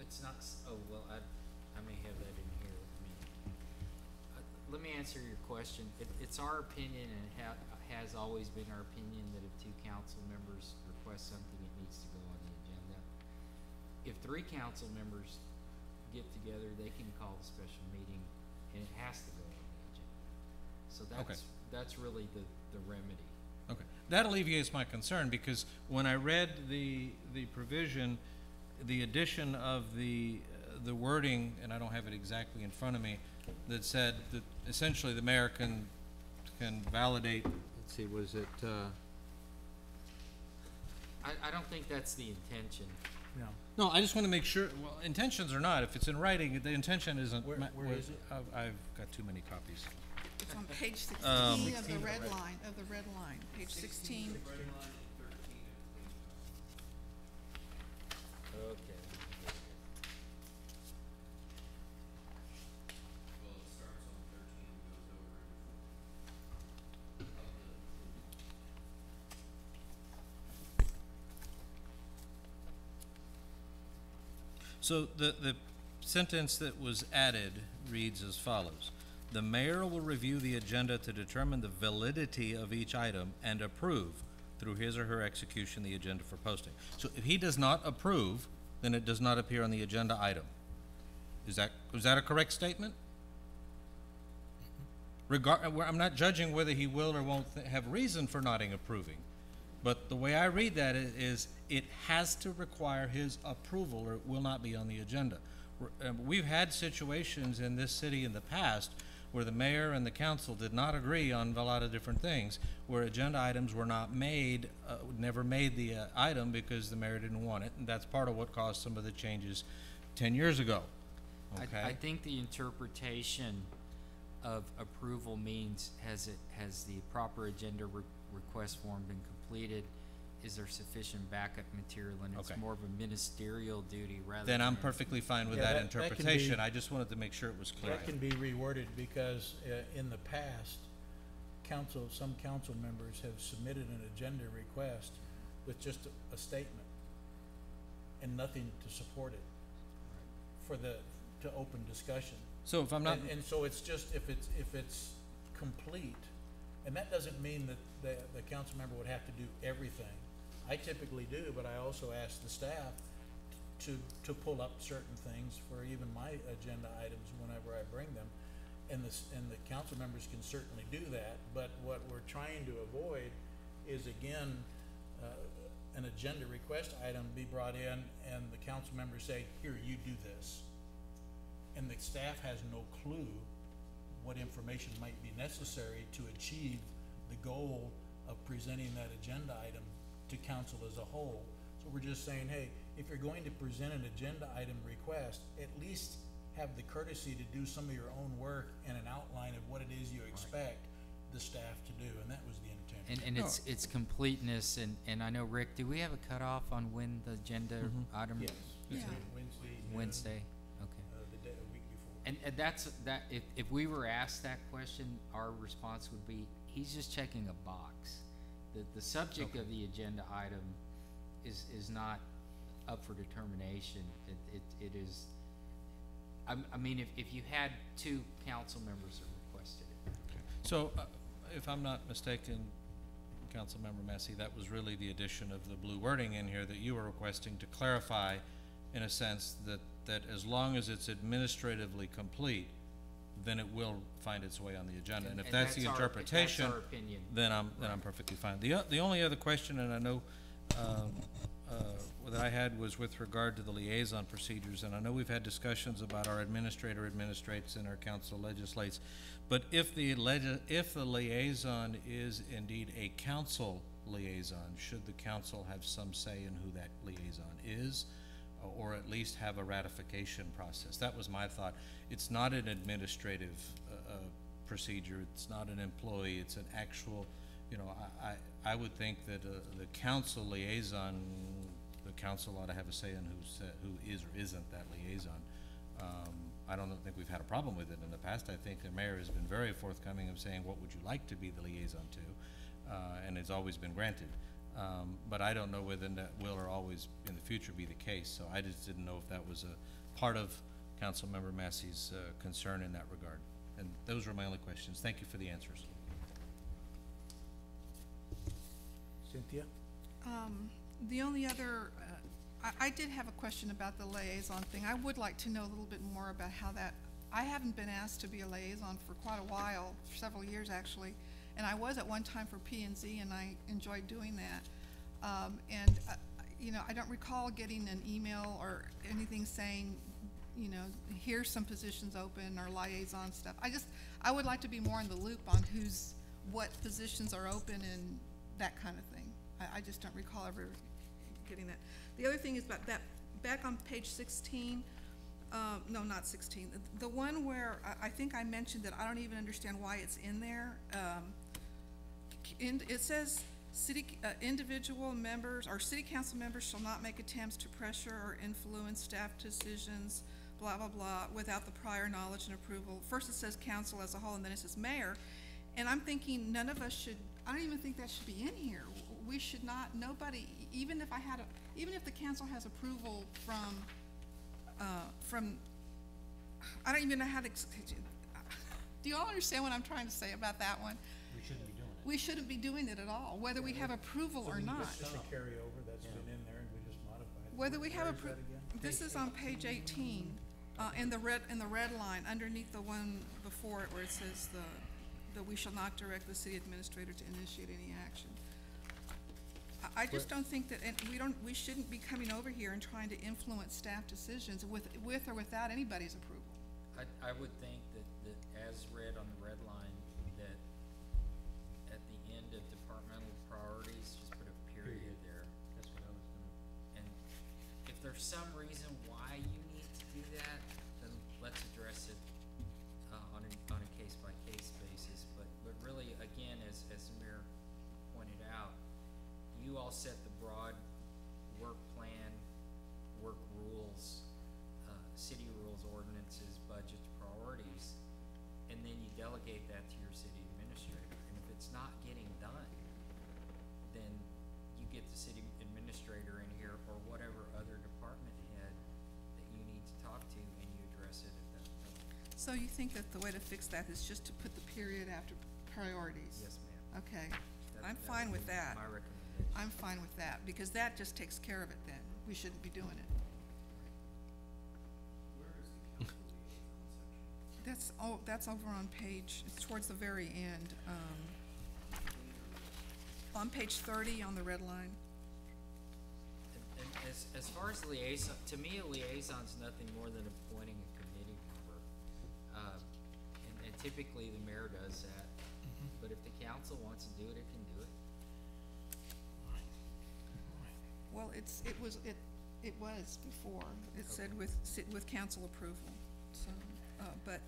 It's not, oh, well, I may have that in here with me. Let me answer your question. It's our opinion, and it has always been our opinion, that if 2 council members request something, it needs to go on the agenda. If 3 council members get together, they can call a special meeting, and it has to go on the agenda. So that's really the remedy. okay, that alleviates my concern, because when I read the provision, the addition of the wording, and I don't have it exactly in front of me, that said that essentially the mayor can validate, let's see, was it, I don't think that's the intention. no. no, I just want to make sure, well, intentions or not, if it's in writing, the intention isn't. Where is it? I've got too many copies. It's on page 16 of the red line, page 16. Okay. So the sentence that was added reads as follows: the mayor will review the agenda to determine the validity of each item and approve, through his or her execution, the agenda for posting. So if he does not approve, then it does not appear on the agenda item. Was that a correct statement? I'm not judging whether he will or won't have reason for not approving, but the way I read that is it has to require his approval, or it will not be on the agenda. We've had situations in this city in the past where the mayor and the council did not agree on a lot of different things, where agenda items were not made, never made the item because the mayor didn't want it, and that's part of what caused some of the changes 10 years ago. okay? I think the interpretation of approval means has the proper agenda request form been completed? Is there sufficient backup material, and it's Okay. more of a ministerial duty rather Then I'm than- perfectly fine with Yeah, that that can be- interpretation. I just wanted to make sure it was clear. That can be reworded because in the past, some council members have submitted an agenda request with just a statement and nothing to support it to open discussion. So if I'm not, And so it's just, if it's complete, and that doesn't mean that the council member would have to do everything. I typically do, but I also ask the staff to pull up certain things for even my agenda items whenever I bring them. And the council members can certainly do that, but what we're trying to avoid is, again, an agenda request item be brought in and the council members say, here, you do this. And the staff has no clue what information might be necessary to achieve the goal of presenting that agenda item to council as a whole. So we're just saying, hey, if you're going to present an agenda item request, at least have the courtesy to do some of your own work and an outline of what it is you expect the staff to do, and that was the intent. And it's completeness, and I know, Rick, do we have a cutoff on when the agenda item? Yes, it's Yeah. Wednesday. noon, Wednesday, okay. the day, a week before. And that, if we were asked that question, our response would be, he's just checking a box. The subject of the agenda item is not up for determination. It is, I mean, if you had two council members that requested it. so if I'm not mistaken, Councilmember Massey, that was really the addition of the blue wording in here that you were requesting to clarify, in a sense, that as long as it's administratively complete, then it will find its way on the agenda. And if that's the interpretation, That's our opinion. then I'm perfectly fine. The only other question, and I know, that I had was with regard to the liaison procedures, and I know we've had discussions about our administrator administrates and our council legislates, but if the liaison is indeed a council liaison, should the council have some say in who that liaison is, or at least have a ratification process? That was my thought. It's not an administrative procedure, it's not an employee, it's an actual, I would think that the council liaison, the council ought to have a say in who is or isn't that liaison. I don't think we've had a problem with it in the past. I think the mayor has been very forthcoming of saying, what would you like to be the liaison to? And it's always been granted. But I don't know whether that will or always in the future be the case, so I just didn't know if that was a part of Councilmember Massey's concern in that regard. And those were my only questions. Thank you for the answers. Cynthia? The only other, I did have a question about the liaison thing. I would like to know a little bit more about how that, I haven't been asked to be a liaison for quite a while, several years actually, and I was at one time for P and Z, and I enjoyed doing that. I don't recall getting an email or anything saying, here's some positions open or liaison stuff. I would like to be more in the loop on what positions are open and that kind of thing. I just don't recall ever getting that. The other thing is about that, back on page 16, no, not 16, the one where I think I mentioned that I don't even understand why it's in there. It says, individual members or city council members shall not make attempts to pressure or influence staff decisions, blah, blah, blah, without the prior knowledge and approval. First it says council as a whole, and then it says mayor. And I'm thinking none of us should, I don't even think that should be in here. We should not, nobody, even if the council has approval from, I don't even know how to, do you all understand what I'm trying to say about that one? We shouldn't be doing it. We shouldn't be doing it at all, whether we have approval or not. It's just a carryover that's been in there and we just modified it. Whether we have Where is that again? this is on page 18, in the red line, underneath the one before it where it says that we shall not direct the city administrator to initiate any action. I just don't think that, and we shouldn't be coming over here and trying to influence staff decisions with or without anybody's approval. I would think that as read on the red line, that at the end of departmental priorities, just put a period there. That's what I was gonna. And if there's some reason why you need to do that, then all set the broad work plan, work rules, city rules, ordinances, budgets, priorities, and then you delegate that to your city administrator. And if it's not getting done, then you get the city administrator in here or whatever other department head that you need to talk to, and you address it at that point. So you think that the way to fix that is just to put the period after priorities? Yes, ma'am. Okay, That- I'm that fine would with be that. My recommendation. I'm fine with that, because that just takes care of it then. We shouldn't be doing it. That's over on page, it's towards the very end, on page 30 on the red line. And as far as liaison, to me, a liaison's nothing more than appointing a committee member. And typically the mayor does that, but if the council wants to do it, it can do it. Well, it was before. It said with council approval, so, but,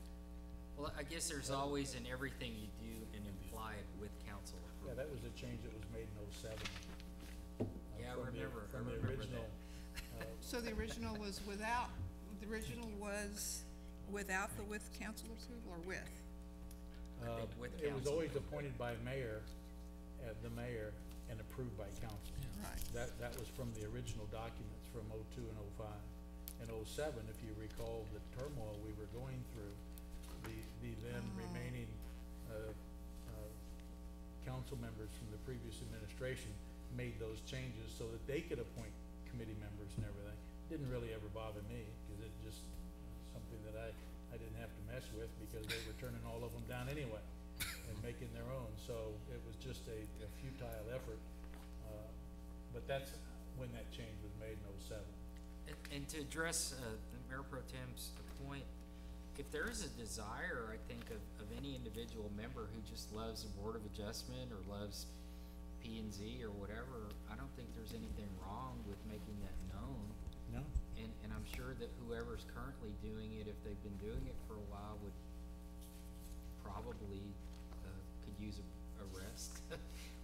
Well, I guess there's always in everything you do an implied with council Yeah, approval. that was a change that was made in '07. Yeah, I From the- remember From the that. original, so the original was without the with council approval or with? I think with it was council always approval. appointed by the mayor, and approved by council. Right. That was from the original documents from '02 and '05. In '07, if you recall the turmoil we were going through, the then remaining, council members from the previous administration made those changes so that they could appoint committee members and everything. Didn't really ever bother me, cause it just, something that I didn't have to mess with, because they were turning all of them down anyway and making their own, so it was just a futile effort. But that's when that change was made in '07. And to address, the Mayor Pro Tem's point, if there is a desire, I think, of any individual member who just loves the Board of Adjustment or loves P and Z or whatever, I don't think there's anything wrong with making that known. No? And I'm sure that whoever's currently doing it, if they've been doing it for a while, would probably, could use a rest.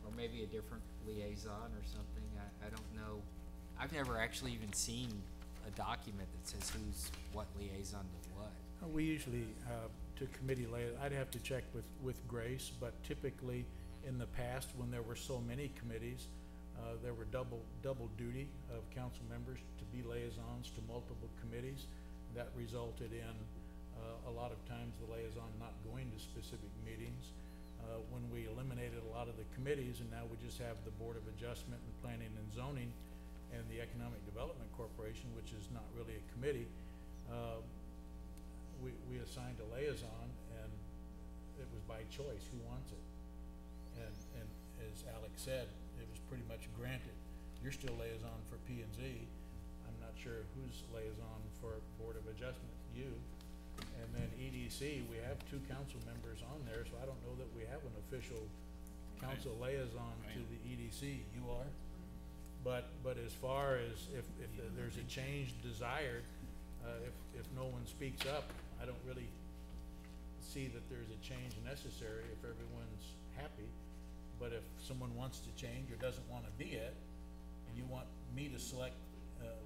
Or maybe a different liaison or something, I don't know. I've never actually even seen a document that says who's what liaison to what. We usually, to committee I'd have to check with Grace, but typically in the past, when there were so many committees, there were double duty of council members to be liaisons to multiple committees. That resulted in, a lot of times the liaison not going to specific meetings. When we eliminated a lot of the committees, and now we just have the Board of Adjustment and Planning and Zoning and the Economic Development Corporation, which is not really a committee, we assigned a liaison, and it was by choice, who wants it. And as Alex said, it was pretty much granted. You're still liaison for P and Z. I'm not sure who's liaison for Board of Adjustment, you. And then EDC, we have 2 council members on there, so I don't know that we have an official council liaison to the EDC. You are? But as far as if there's a change desired, if no one speaks up, I don't really see that there's a change necessary if everyone's happy. But if someone wants to change or doesn't wanna be it, and you want me to select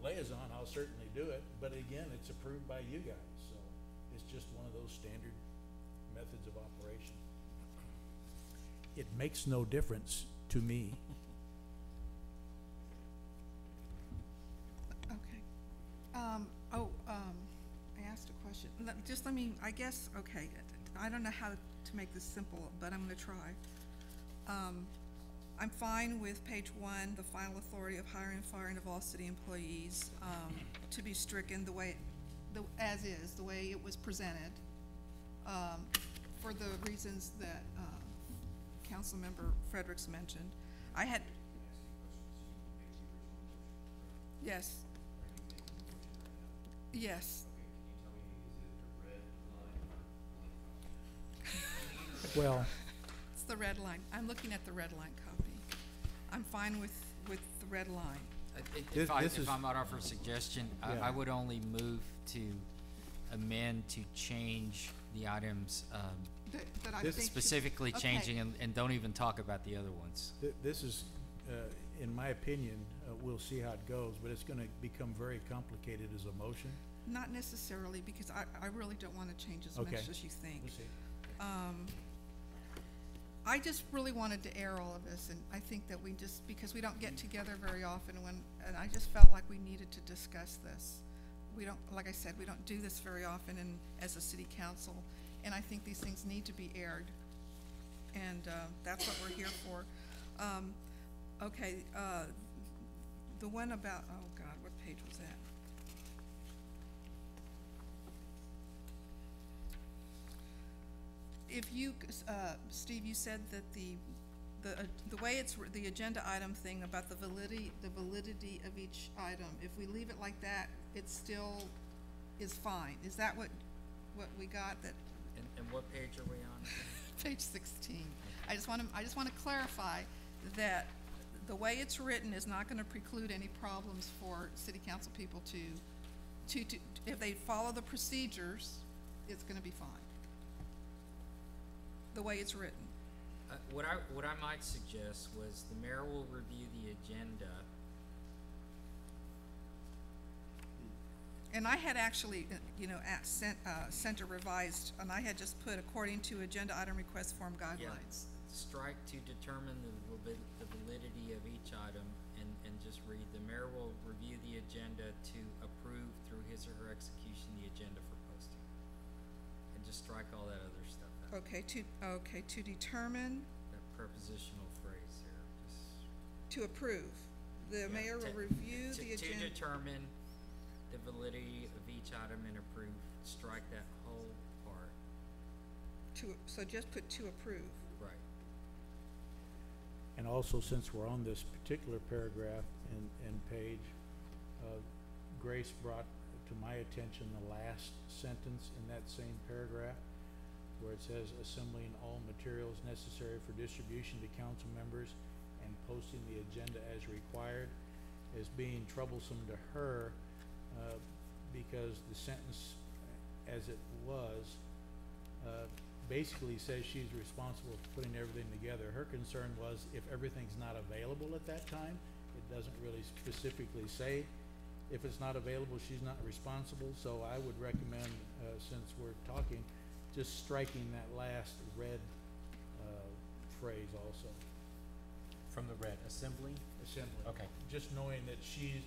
liaison, I'll certainly do it. But again, it's approved by you guys, so it's just one of those standard methods of operation. It makes no difference to me. Okay. I asked a question. I guess, okay, I don't know how to make this simple, but I'm gonna try. I'm fine with page 1, the final authority of hiring and firing of all city employees, to be stricken as is, the way it was presented, for the reasons that, Councilmember Fredericks mentioned. Yes. Yes. Well, It's the red line. I'm looking at the red line copy. I'm fine with the red line. This is- If I might offer a suggestion, Yeah. I would only move to amend to change the items, That I This think should- specifically okay. changing and don't even talk about the other ones. This is, in my opinion, we'll see how it goes, but it's gonna become very complicated as a motion. Not necessarily, because I really don't wanna change as much Okay. as you think. We'll see. I just really wanted to air all of this, and I think that we just, because we don't get together very often, and I just felt like we needed to discuss this. We don't, like I said, we don't do this very often as a city council, and I think these things need to be aired. And, that's what we're here for. Okay, the one about, oh God, what page was that? If you, Steve, you said that the way it's, the agenda item thing about the validity of each item, if we leave it like that, it still is fine. Is that what we got, that, And what page are we on? page 16? I just wanna clarify that the way it's written is not gonna preclude any problems for city council people to, if they follow the procedures, it's gonna be fine. The way it's written. What I might suggest was the mayor will review the agenda. And I had actually, sent a revised, and I had just put according to agenda item request form guidelines. Strike to determine the validity of each item, and just read, the mayor will review the agenda to approve through his or her execution the agenda for posting. And just strike all that other stuff out. Okay, to determine, That prepositional phrase there, just. to approve. The Yeah, mayor will to- review the To agenda. determine the validity of each item and approve, strike that whole part. So just put to approve. Right. And also, since we're on this particular paragraph and page, Grace brought to my attention the last sentence in that same paragraph, where it says assembling all materials necessary for distribution to council members and posting the agenda as required, as being troublesome to her, because the sentence as it was, basically says she's responsible for putting everything together. Her concern was if everything's not available at that time, it doesn't really specifically say if it's not available, she's not responsible. So I would recommend, since we're talking, just striking that last red phrase also. From the red, assembly? Assembly. Okay. Just knowing that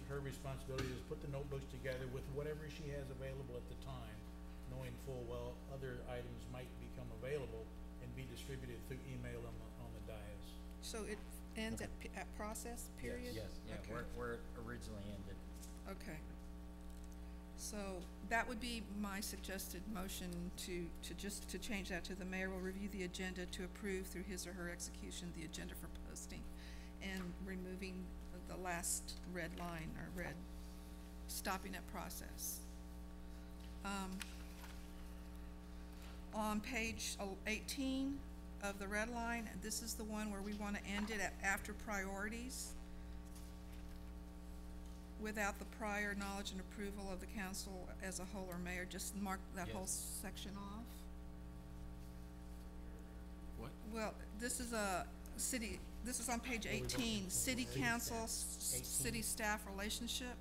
her responsibility is put the notebooks together with whatever she has available at the time, knowing full well other items might become available and be distributed through email on the dais. So it ends at process, period? Yes. Yeah, Okay. where it originally ended. Okay. So that would be my suggested motion to change that to the mayor will review the agenda to approve through his or her execution the agenda for posting, and removing the last red line, or red, stopping at process. On page 18 of the red line, this is the one where we wanna end it at after priorities. Without the prior knowledge and approval of the council as a whole or mayor, just mark that whole Yes. section off. What? Well, this is this is on page 18, city council, city staff relationship.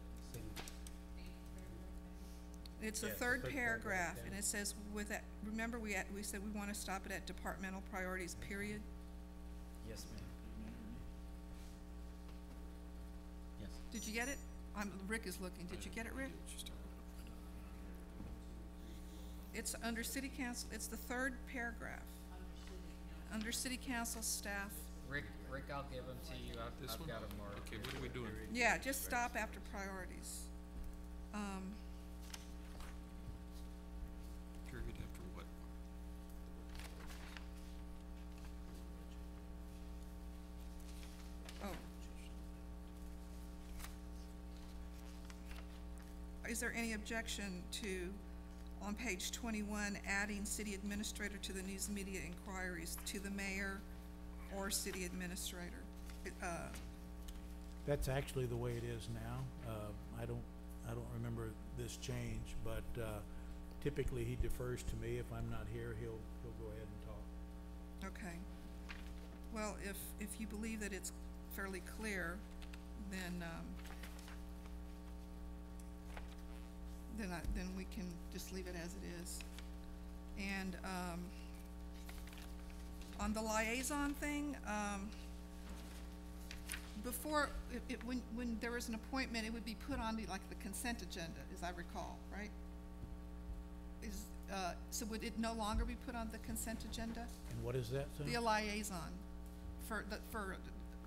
It's the Yes, third third paragraph paragraph, and down. it says with that, remember we said we wanna stop it at departmental priorities, period? Yes, ma'am. Yes. Did you get it? Rick is looking, did you get it, Rick? It's under city council, it's the third paragraph. Under city council staff, Rick, I'll give them to you. I've got them marked. Okay, what are we doing? yeah, just stop after priorities. Period after what? Oh. Is there any objection to, on page 21, adding city administrator to the news media inquiries to the mayor or city administrator? That's actually the way it is now. I don't remember this change, but typically he defers to me. If I'm not here, he'll go ahead and talk. Okay. Well, if you believe that it's fairly clear, then we can just leave it as it is. And, on the liaison thing, before, when there was an appointment, it would be put on the, like, the consent agenda, as I recall, right? So would it no longer be put on the consent agenda? And what is that, Sam? The liaison for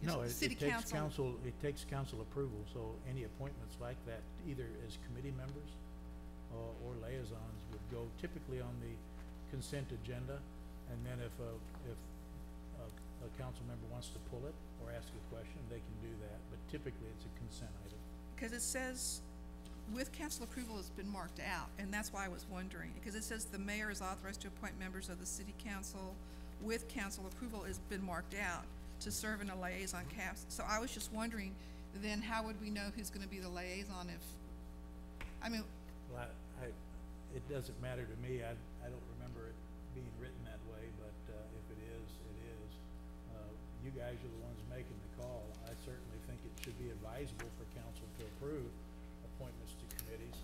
No, it city takes council. it takes council approval, so any appointments like that, either as committee members or liaisons, would go typically on the consent agenda, and then if a council member wants to pull it or ask a question, they can do that, but typically it's a consent item. Because it says, with council approval has been marked out, and that's why I was wondering, because it says the mayor is authorized to appoint members of the city council with council approval has been marked out to serve in a liaison cast. So I was just wondering, then how would we know who's gonna be the liaison if, I mean, Well, it doesn't matter to me, I don't remember it being written that way, but, if it is, it is. You guys are the ones making the call. I certainly think it should be advisable for council to approve appointments to committees.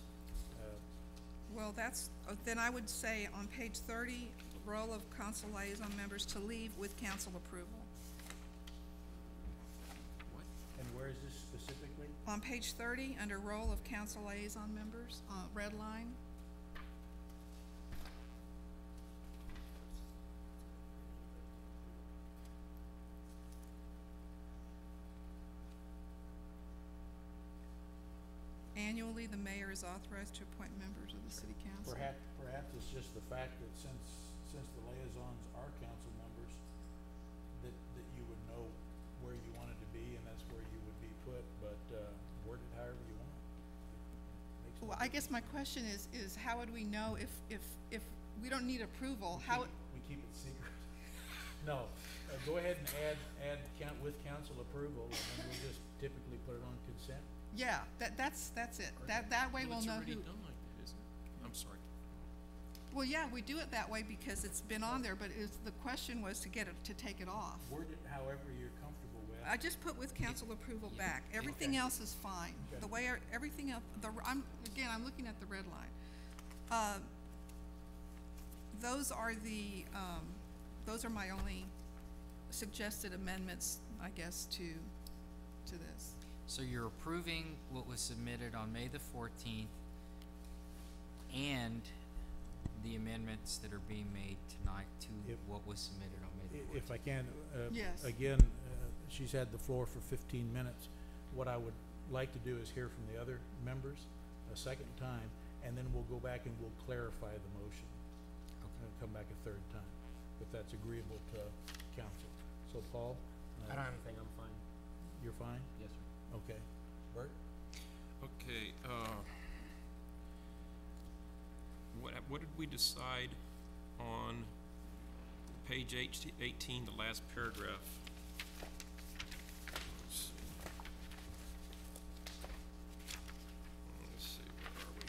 well, that's, then I would say on page 30, role of council liaison members to leave with council approval. And where is this specifically? On page 30, under role of council liaison members, red line. Annually, the mayor is authorized to appoint members of the city council. Perhaps it's just the fact that since the liaisons are council members, that you would know where you wanted to be, and that's where you would be put, but, word it however you want. Makes no Well, I guess my question is how would we know if we don't need approval, how, We keep it secret. No, go ahead and add with council approval, and we'll just typically put it on consent. yeah, that's it. That way we'll know who. It's already done like that, isn't it? I'm sorry. Well, yeah, we do it that way because it's been on there, but the question was to get it, to take it off. Word it however you're comfortable with. I just put with council approval back. Everything Okay. else is fine. Okay. The way, everything else, I'm looking at the red line. Those are my only suggested amendments, I guess, to this. So you're approving what was submitted on May the 14th and the amendments that are being made tonight to If- what was submitted on May the 14th? If I can, Yes. again, she's had the floor for 15 minutes. What I would like to do is hear from the other members a second time, and then we'll go back and we'll clarify the motion. Okay. Come back a third time, if that's agreeable to council. So Paul? I don't have anything, I'm fine. You're fine? Yes, sir. Okay. Bert? Okay, what did we decide on page 18, the last paragraph? Let's see. Let's see, where are we?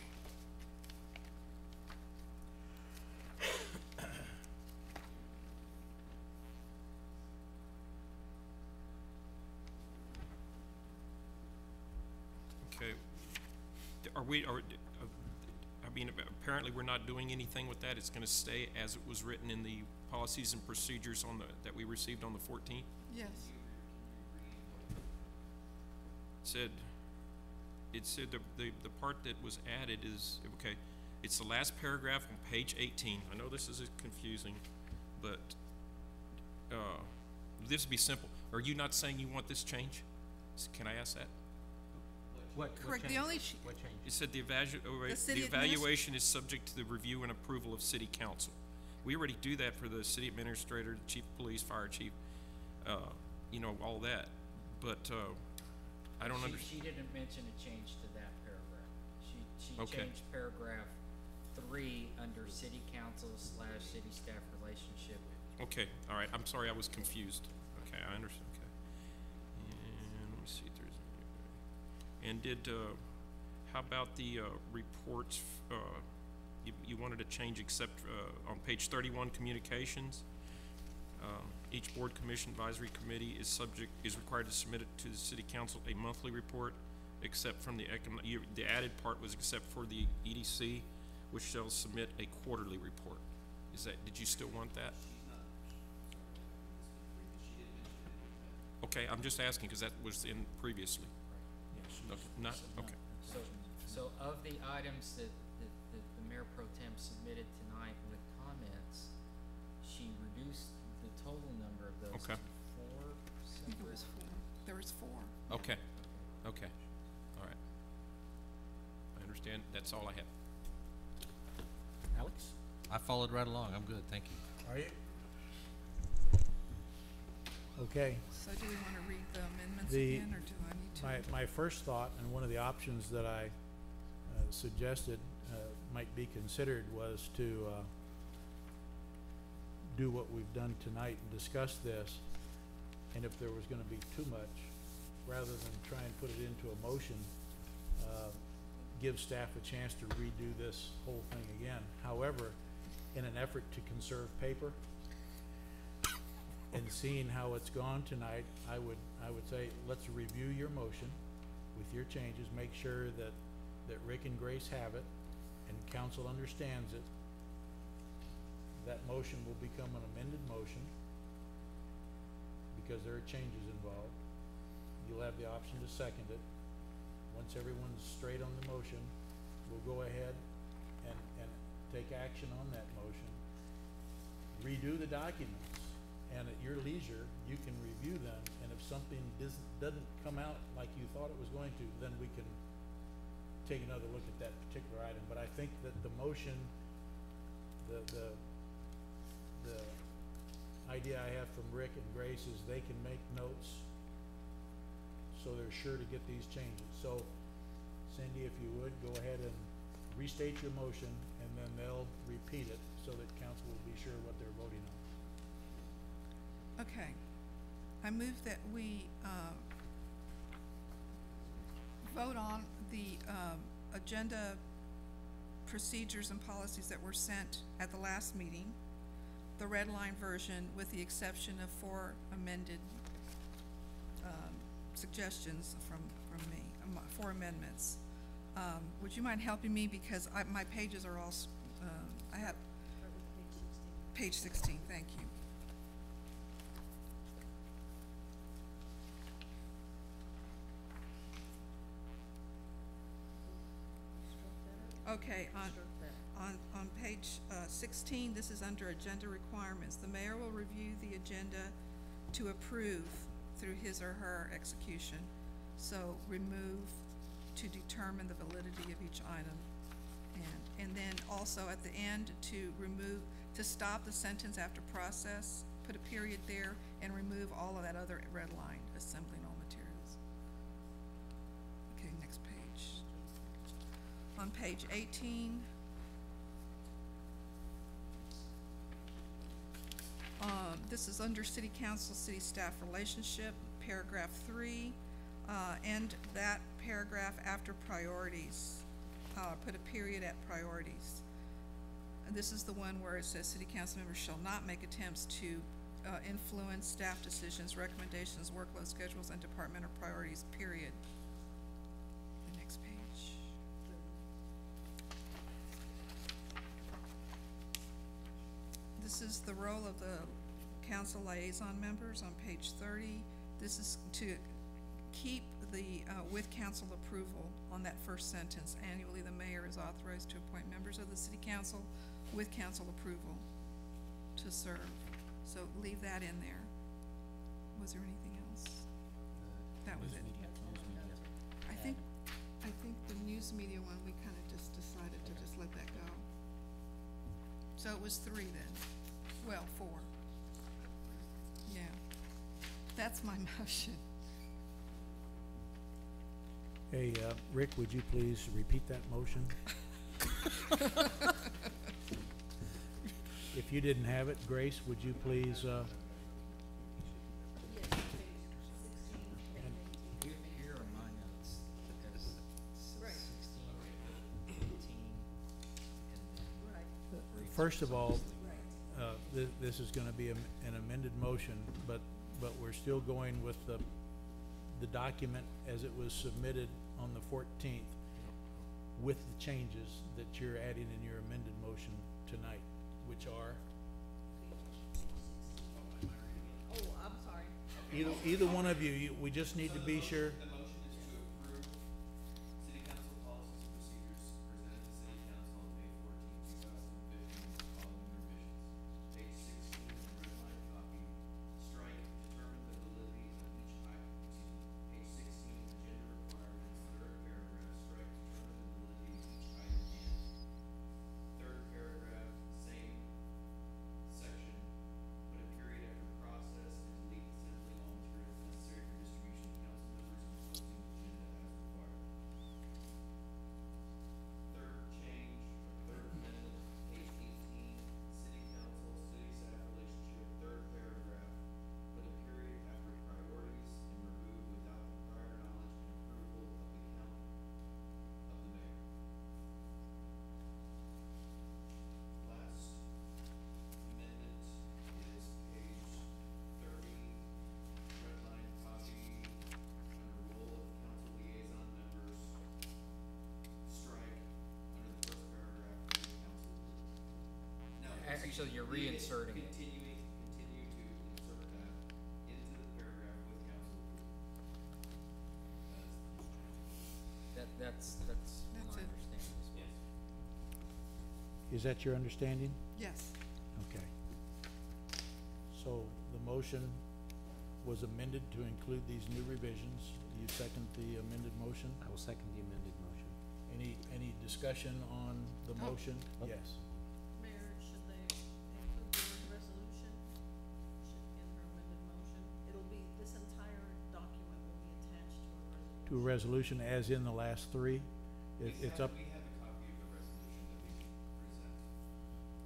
Okay, I mean, apparently we're not doing anything with that, it's gonna stay as it was written in the policies and procedures that we received on the 14th? Yes. It said the part that was added is, okay, it's the last paragraph on page 18, I know this is confusing, but, this would be simple, are you not saying you want this change? Can I ask that? What Correct, the changed? only, What changed? It said the city evaluation is subject to the review and approval of city council. We already do that for the city administrator, the chief of police, fire chief, all that, but, I don't understand. She didn't mention a change to that paragraph. She Okay. changed paragraph 3 under city council / city staff relationship. Okay, all right, I'm sorry, I was confused. Okay, I understand, okay. And let me see if there's, and how about the, reports, you wanted to change except, on page 31, communications? Each board commission advisory committee is required to submit it to the city council a monthly report, except from the the added part was except for the EDC, which shall submit a quarterly report. Did you still want that? Okay, I'm just asking, because that was in previously. Okay, not, okay. So of the items that the Mayor Pro Tem submitted tonight with comments, she reduced the total number of those Okay. to four I think it was separate. four. There was four. Okay, okay, all right. I understand, that's all I have. Alex, I followed right along. I'm good, thank you. are you? Okay. So do we wanna read the amendments The- again, or do I need to? My first thought, and one of the options that I suggested might be considered, was to do what we've done tonight and discuss this, and if there was gonna be too much, rather than try and put it into a motion, give staff a chance to redo this whole thing again. However, in an effort to conserve paper, and seeing how it's gone tonight, I would say, let's review your motion with your changes, make sure that Rick and Grace have it, and council understands it. That motion will become an amended motion, because there are changes involved. You'll have the option to second it. Once everyone's straight on the motion, we'll go ahead and take action on that motion. Redo the documents, and at your leisure, you can review them, and if something doesn't come out like you thought it was going to, then we can take another look at that particular item. But I think that the motion, the idea I have from Rick and Grace is they can make notes, so they're sure to get these changes. So Cindy, if you would, go ahead and restate your motion, and then they'll repeat it so that council will be sure what they're voting on. Okay. I move that we, vote on the, agenda procedures and policies that were sent at the last meeting, the red line version, with the exception of 4 amended, suggestions from me, 4 amendments. Would you mind helping me, because my pages are all, I have. Page 16, thank you. Okay, on page 16, this is under agenda requirements. The mayor will review the agenda to approve through his or her execution. So remove to determine the validity of each item. And then also at the end, to stop the sentence after process, put a period there, and remove all of that other red line, assembling all materials. Okay, next page. On page 18, this is under city council, city staff relationship, paragraph 3, and that paragraph after priorities, put a period at priorities. And this is the one where it says city council members shall not make attempts to influence staff decisions, recommendations, workload schedules, and departmental priorities, period. The next page. This is the role of the council liaison members on page 30. This is to keep the, with council approval on that first sentence. Annually, the mayor is authorized to appoint members of the city council with council approval to serve. So leave that in there. Was there anything else? That was it. I think the news media one, we kinda just decided to just let that go. So it was 3 then. Well, 4. Yeah. That's my motion. Hey, Rick, would you please repeat that motion? If you didn't have it, Grace, would you please, Here are my notes, because 16, 18, and then. first of all, this is gonna be an amended motion, but we're still going with the document as it was submitted on the 14th with the changes that you're adding in your amended motion tonight, which are, Oh, I'm sorry. either one of you, we just need to be sure. The motion is to approve city council policies and procedures presented to city council on May 14, 2015, with the following revisions. Page 16 in the red line copy, strike determine the validity of each item, page 16, agenda requirements, third paragraph, strike determine the validity of each item and third paragraph, same section, put a period after process and delete simply all materials necessary for distribution to council members and posting agenda as required. Third change, or third amendment, page 18, city council, city staff relationship, third paragraph, put a period after priorities and remove without the prior knowledge and approval of the count of the mayor. Last amendment is page 30, red line copy, under role of council liaison members, strike under the first paragraph, for the council. No, Actually, you're leave it, reinserting it. continue to insert that into the paragraph with council approval. That's That's my it. understanding as well. Is that your understanding? Yes. Okay. So the motion was amended to include these new revisions. Do you second the amended motion? I will second the amended motion. Any discussion on the Oh. motion? Yes. Mayor, should they include the word resolution? In her amended motion? It'll be, this entire document will be attached to a resolution. To a resolution as in the last three? It's up, We have a copy of the resolution that we can present,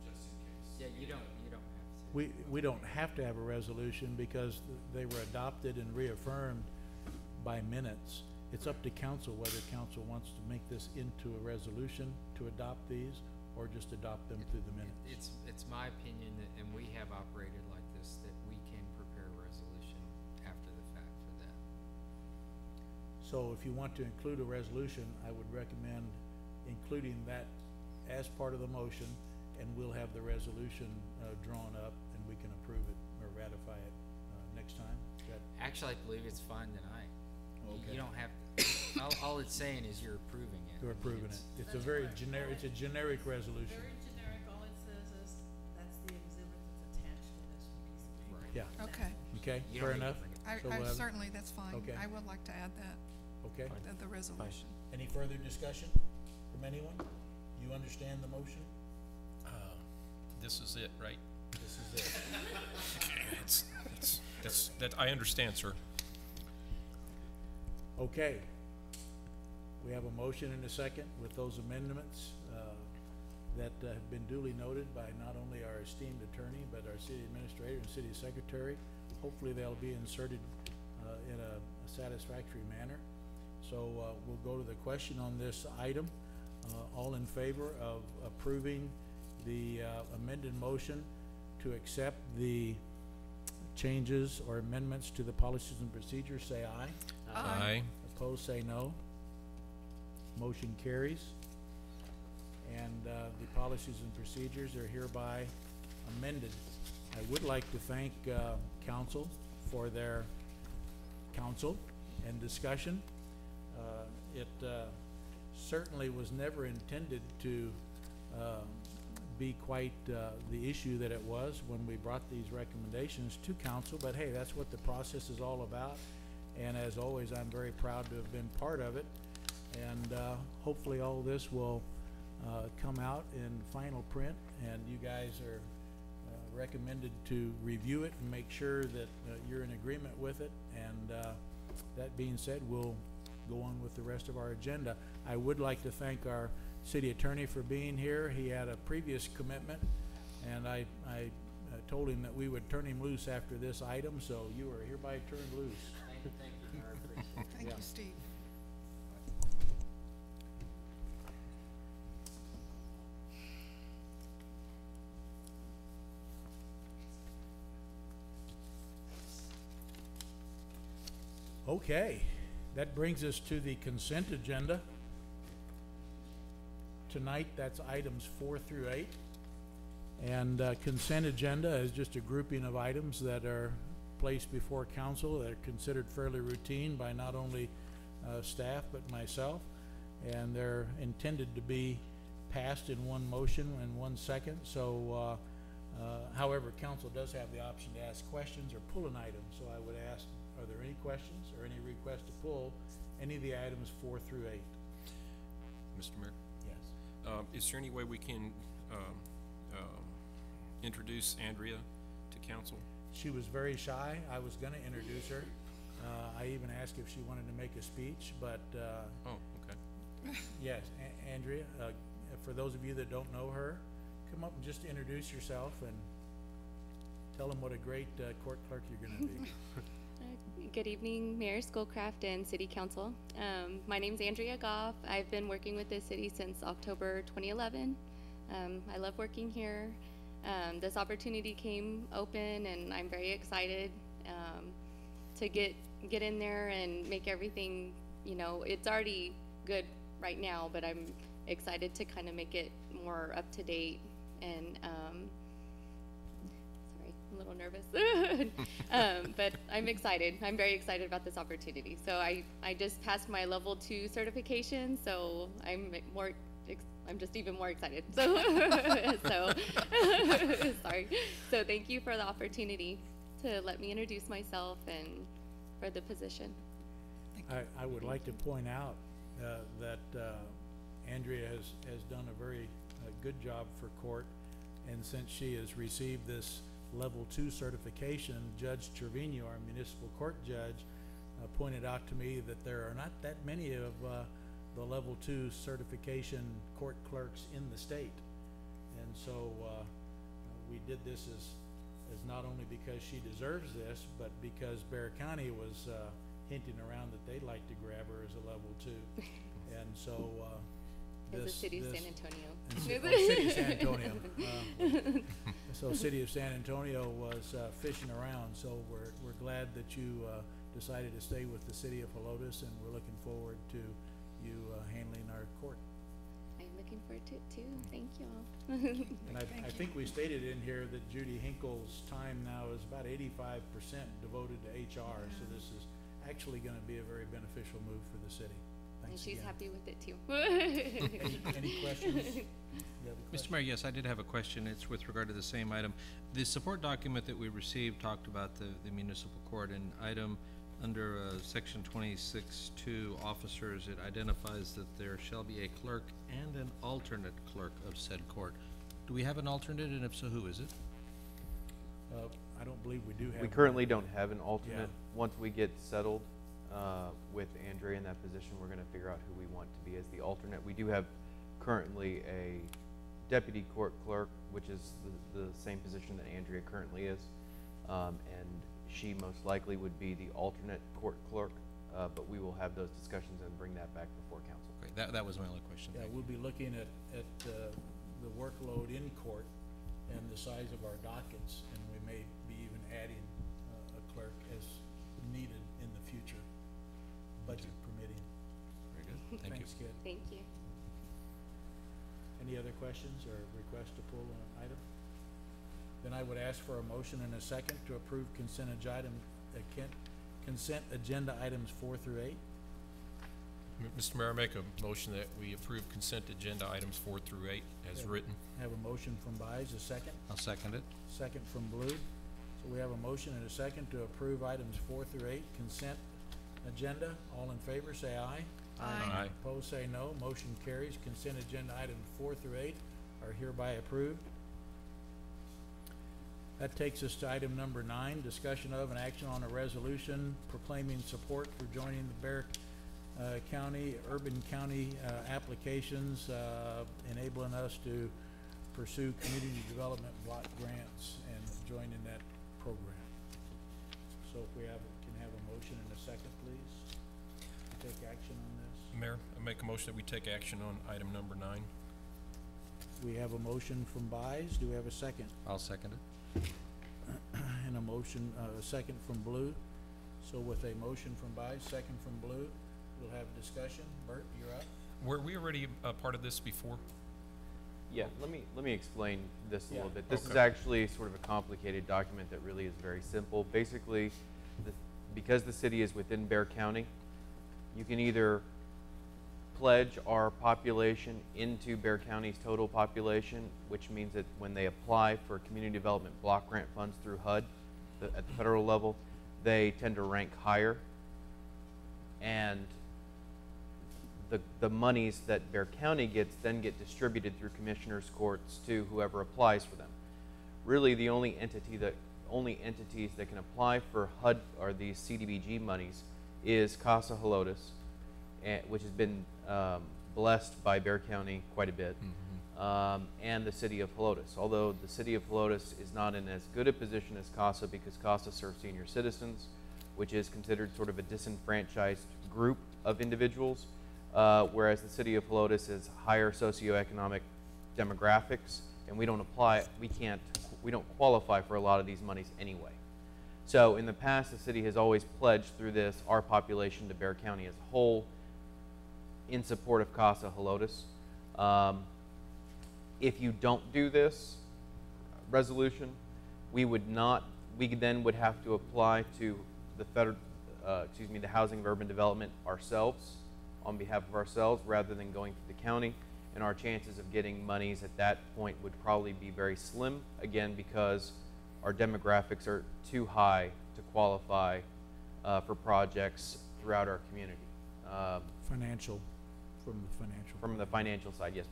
just in case. Yeah, you don't have to. we don't have to have a resolution because they were adopted and reaffirmed by minutes. It's up to council whether council wants to make this into a resolution to adopt these or just adopt them through the minutes. It's my opinion that, and we have operated like this, that we can prepare a resolution after the fact for that. So if you want to include a resolution, I would recommend including that as part of the motion, and we'll have the resolution drawn up and we can approve it or ratify it next time. Is that Actually, I believe it's fine tonight. Okay. You don't have, all it's saying is you're approving it. You're approving it? It's a That's very correct. generic, it's a generic resolution. Very generic, all it says is, that's the exhibit that's attached to this piece of paper. Right. Yeah, Okay. okay, You fair don't need to enough. bring it. I So we'll have- certainly, that's fine. Okay. I would like to add that, Okay, the resolution. any further discussion from anyone? You understand the motion? This is it, right? This is it. I understand, sir. Okay. We have a motion and a second with those amendments that have been duly noted by not only our esteemed attorney, but our city administrator and city secretary. Hopefully they'll be inserted in a satisfactory manner. So we'll go to the question on this item. All in favor of approving the amended motion to accept the changes or amendments to the policies and procedures, say aye. Aye. Opposed, say no. Motion carries. And the policies and procedures are hereby amended. I would like to thank council for their counsel and discussion. It certainly was never intended to be quite the issue that it was when we brought these recommendations to council, but hey, that's what the process is all about. And as always, I'm very proud to have been part of it. And hopefully all this will come out in final print, and you guys are recommended to review it and make sure that you're in agreement with it. And that being said, we'll go on with the rest of our agenda. I would like to thank our city attorney for being here. He had a previous commitment, and I told him that we would turn him loose after this item, so you are hereby turned loose. Thank you, Mayor, I appreciate it. Thank Yeah. you, Steve. Okay, that brings us to the consent agenda. Tonight, that's items 4 through 8. And consent agenda is just a grouping of items that are placed before council that are considered fairly routine by not only staff but myself. And they're intended to be passed in one motion and 1 second. So, however, council does have the option to ask questions or pull an item. So I would ask, are there any questions or any requests to pull any of the items 4 through 8? Mr. Mayor, Yes. is there any way we can introduce Andrea to council? She was very shy. I was gonna introduce her. I even asked if she wanted to make a speech, but, Oh, okay. yes, Andrea, for those of you that don't know her, come up and just introduce yourself and tell them what a great, court clerk you're gonna be. Good evening, Mayor Schoolcraft and City Council. My name's Andrea Goff. I've been working with this city since October 2011. I love working here. This opportunity came open and I'm very excited to get in there and make everything, you know, it's already good right now, but I'm excited to kind of make it more up to date and sorry, I'm a little nervous. But I'm excited. I'm very excited about this opportunity. So I just passed my level 2 certification, so I'm just even more excited. So, sorry. So thank you for the opportunity to let me introduce myself and for the position. I would like to point out that Andrea has done a very good job for court, and since she has received this level 2 certification, Judge Trevino, our municipal court judge, pointed out to me that there are not that many of the level 2 certification court clerks in the state. And so we did this as not only because she deserves this, but because Bexar County was hinting around that they'd like to grab her as a level 2. And so As the city of San Antonio. City of San Antonio. So City of San Antonio was fishing around, so we're glad that you decided to stay with the City of Helotes, and we're looking forward to you handling our court. I'm looking forward to it too. Thank you all. And I think we stated in here that Judy Hinkle's time now is about 85% devoted to HR, so this is actually gonna be a very beneficial move for the city. And Thanks she's again. happy with it too. Any questions? You have a Mr. question? Mayor, yes, I did have a question. It's with regard to the same item. The support document that we received talked about the municipal court, and item under section 26-2 officers, it identifies that there shall be a clerk and an alternate clerk of said court. Do we have an alternate, and if so, who is it? I don't believe we do have. We one. currently don't have an alternate. Yeah. Once we get settled with Andrea in that position, we're gonna figure out who we want to be as the alternate. We do have currently a deputy court clerk, which is the same position that Andrea currently is. And she most likely would be the alternate court clerk, but we will have those discussions and bring that back before council. Okay, that was my only question. Yeah, Thank you. we'll be looking at the workload in court and the size of our dockets, and we may be even adding a clerk as needed in the future, budget permitting. Very good. Thank you. Thanks, Kid. Thank you. Any other questions or requests to pull an item? Then I would ask for a motion and a second to approve consent agenda items 4 through 8. Mr. Mayor, I make a motion that we approve consent agenda items 4 through 8 as Yeah. written. Have a motion from Buys, a second. I'll second it. Second from Blue. So we have a motion and a second to approve items 4 through 8, consent agenda. All in favor, say aye. Aye. Opposed, say no. Motion carries. Consent agenda items 4 through 8 are hereby approved. That takes us to item number 9, discussion of and action on a resolution proclaiming support for joining the Bexar County, Urban County applications, enabling us to pursue community development block grants and join in that program. So if we can have a motion and a second, please, to take action on this. Mayor, I make a motion that we take action on item number 9. We have a motion from Buys. Do we have a second? I'll second it. And a motion, a second from Blue. So with a motion from Buys, second from Blue, we'll have discussion. Bert, you're up. Were we already a part of this before? Yeah, let me explain this a little Yeah. bit. This is Okay. actually sort of a complicated document that really is very simple. Basically, because the city is within Bear County, you can either pledge our population into Bear County's total population, which means that when they apply for community development block grant funds through HUD at the federal level, they tend to rank higher. And the monies that Bear County gets then get distributed through commissioners' courts to whoever applies for them. Really, the only entities that can apply for HUD or these CDBG monies is Casa Helotes, which has been blessed by Bear County quite a bit, and the city of Helotes. Although the city of Helotes is not in as good a position as Casa because Casa serves senior citizens, which is considered sort of a disenfranchised group of individuals. Whereas the city of Helotes is higher socioeconomic demographics, and we don't qualify for a lot of these monies anyway. So in the past, the city has always pledged through this our population to Bear County as a whole in support of Casa Helotes. If you don't do this resolution, we then would have to apply to the the Housing of Urban Development ourselves, on behalf of ourselves, rather than going to the county, and our chances of getting monies at that point would probably be very slim, again, because our demographics are too high to qualify for projects throughout our community. From the financial side, yes.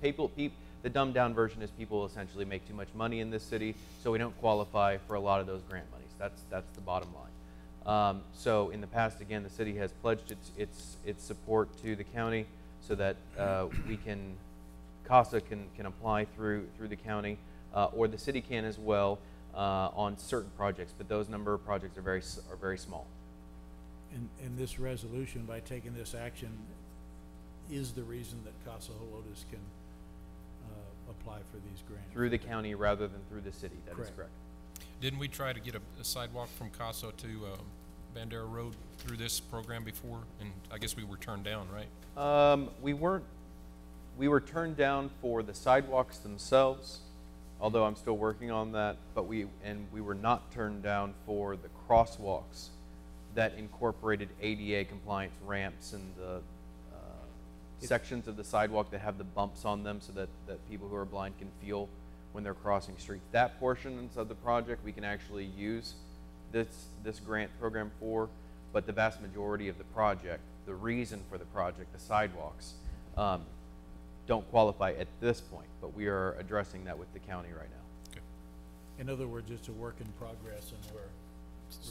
The dumbed down version is people essentially make too much money in this city, so we don't qualify for a lot of those grant monies. That's the bottom line. So in the past, again, the city has pledged its support to the county so that CASA can apply through the county, or the city can as well on certain projects, but those number of projects are very small. And this resolution, by taking this action, is the reason that Casa Helotes can apply for these grants. Through the county rather than through the city, that is correct. Didn't we try to get a sidewalk from Casa to Bandera Road through this program before? And I guess we were turned down, right? We were turned down for the sidewalks themselves, although I'm still working on that, but we were not turned down for the crosswalks that incorporated ADA compliance ramps and the sections of the sidewalk that have the bumps on them so that people who are blind can feel when they're crossing streets. That portion of the project we can actually use this grant program for, but the vast majority of the project, the reason for the project, the sidewalks, don't qualify at this point, but we are addressing that with the county right now. Okay. In other words, it's a work in progress, and we're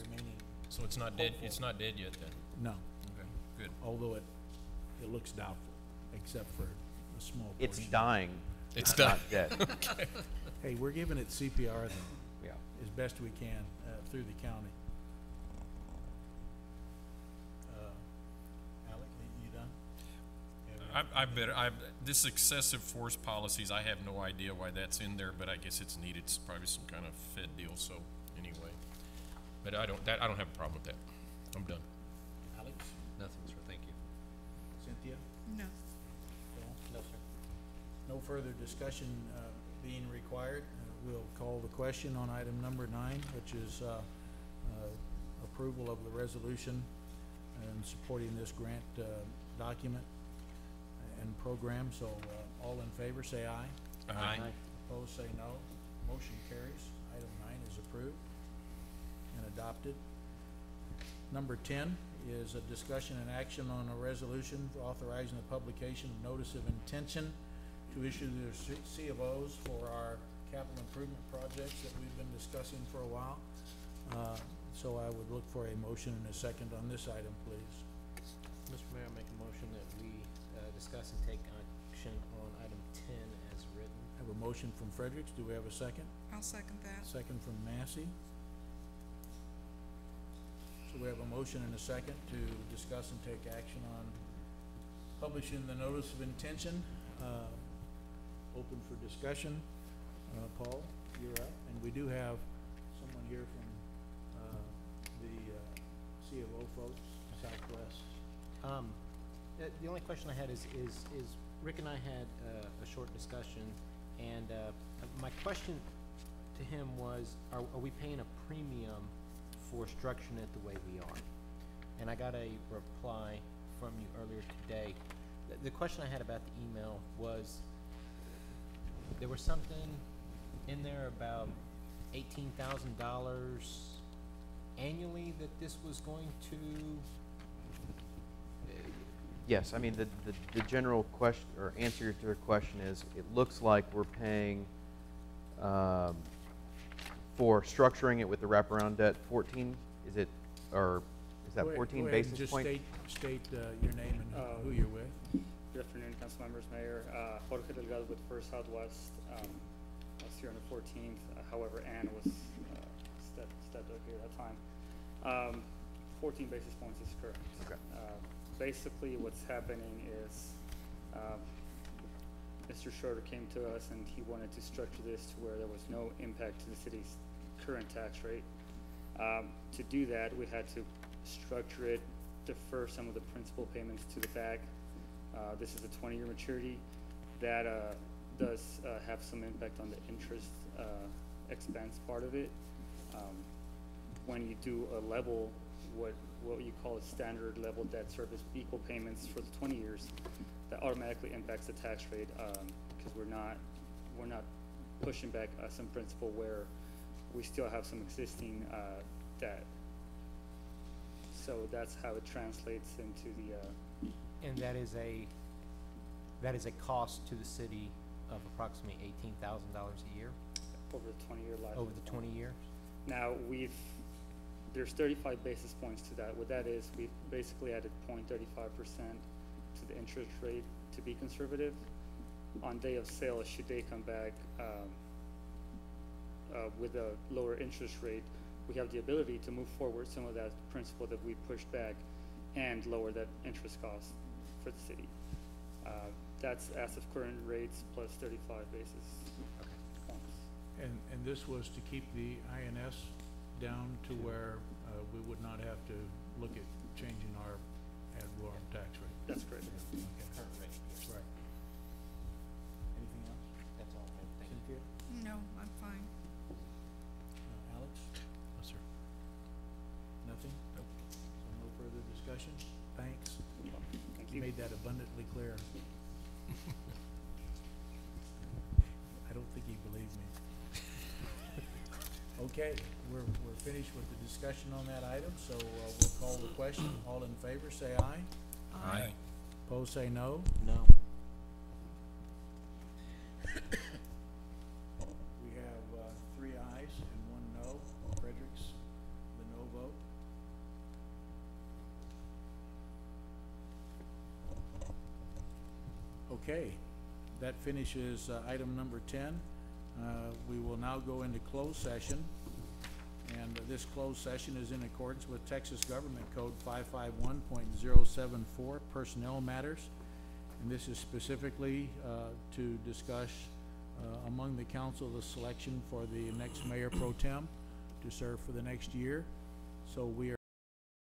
remaining. So it's not dead. hopeful. It's not dead yet then. No, Okay. Good. although it looks doubtful, except for a small portion. It's dying. It's not dead. Okay. Hey, we're giving it CPR then, Yeah. as best we can, through the county. Alec, you done? This excessive force policies, I have no idea why that's in there, but I guess it's needed. It's probably some kind of Fed deal, so anyway. But I don't have a problem with that. I'm done. Alex? Nothing, sir, thank you. Cynthia? No. Phil? No, sir. No further discussion being required. We'll call the question on item number 9, which is approval of the resolution and supporting this grant document and program. So all in favor, say aye. Aye. Opposed, say no. Motion carries. Item 9 is approved and adopted. Number 10 is a discussion and action on a resolution authorizing the publication of notice of intention to issue the C of Os for our capital improvement projects that we've been discussing for a while. So I would look for a motion and a second on this item, please. Mr. Mayor, I make a motion that we discuss and take action on item 10 as written. Have a motion from Fredericks. Do we have a second? I'll second that. Second from Massey. So we have a motion and a second to discuss and take action on publishing the notice of intention. Open for discussion. Paul, you're up. And we do have someone here from the C of O folks, Southwest. The only question I had is Rick and I had a short discussion, and my question to him was, are we paying a premium for structuring it the way we are? And I got a reply from you earlier today. The question I had about the email was, there was something in there about $18,000 annually that this was going to. Yes, I mean, the general question, or answer to your question is, it looks like we're paying, for structuring it with the wraparound debt, 14, is it, or is that Go ahead- 14 go ahead and basis just point? State your name and who you're with. Good afternoon, council members, mayor. Jorge Delgado with First Southwest. I was here on the 14th. However, Ann was stepped up here at that time. 14 basis points is correct. Okay. Basically, what's happening is Mr. Schroeder came to us and he wanted to structure this to where there was no impact to the city's current tax rate. To do that, we had to structure it, defer some of the principal payments to the back. This is a 20-year maturity. That does have some impact on the interest expense part of it. When you do a level, what you call a standard level debt service, equal payments for the 20 years, that automatically impacts the tax rate because we're not pushing back some principal where we still have some existing debt. So that's how it translates into the. And that is a cost to the city of approximately $18,000 a year Over the 20-year life. over the 20 years. Now there's 35 basis points to that. What that is, we've basically added 0.35% to the interest rate to be conservative. On day of sale, should they come back with a lower interest rate, we have the ability to move forward some of that principal that we pushed back and lower that interest cost for the city. That's as of current rates plus 35 basis points. And this was to keep the INS down to where we would not have to look at changing our ad valorem tax rate. That's correct. Okay. Right. Anything else? That's all. Cynthia? No, I'm fine. Alex? No, sir. Nothing? Nope. So no further discussion? Thanks. Thank You you. made that abundantly clear. I don't think he believed me. Okay, we're finished with the discussion on that item, so we'll call the question. All in favor, say aye. Aye. Opposed, say no. No. We have 3 ayes and 1 no. Fredericks, the no vote. Okay, that finishes item number 10. We will now go into closed session. And this closed session is in accordance with Texas Government Code 551.074, Personnel Matters. And this is specifically to discuss among the council the selection for the next mayor pro tem to serve for the next year. So we are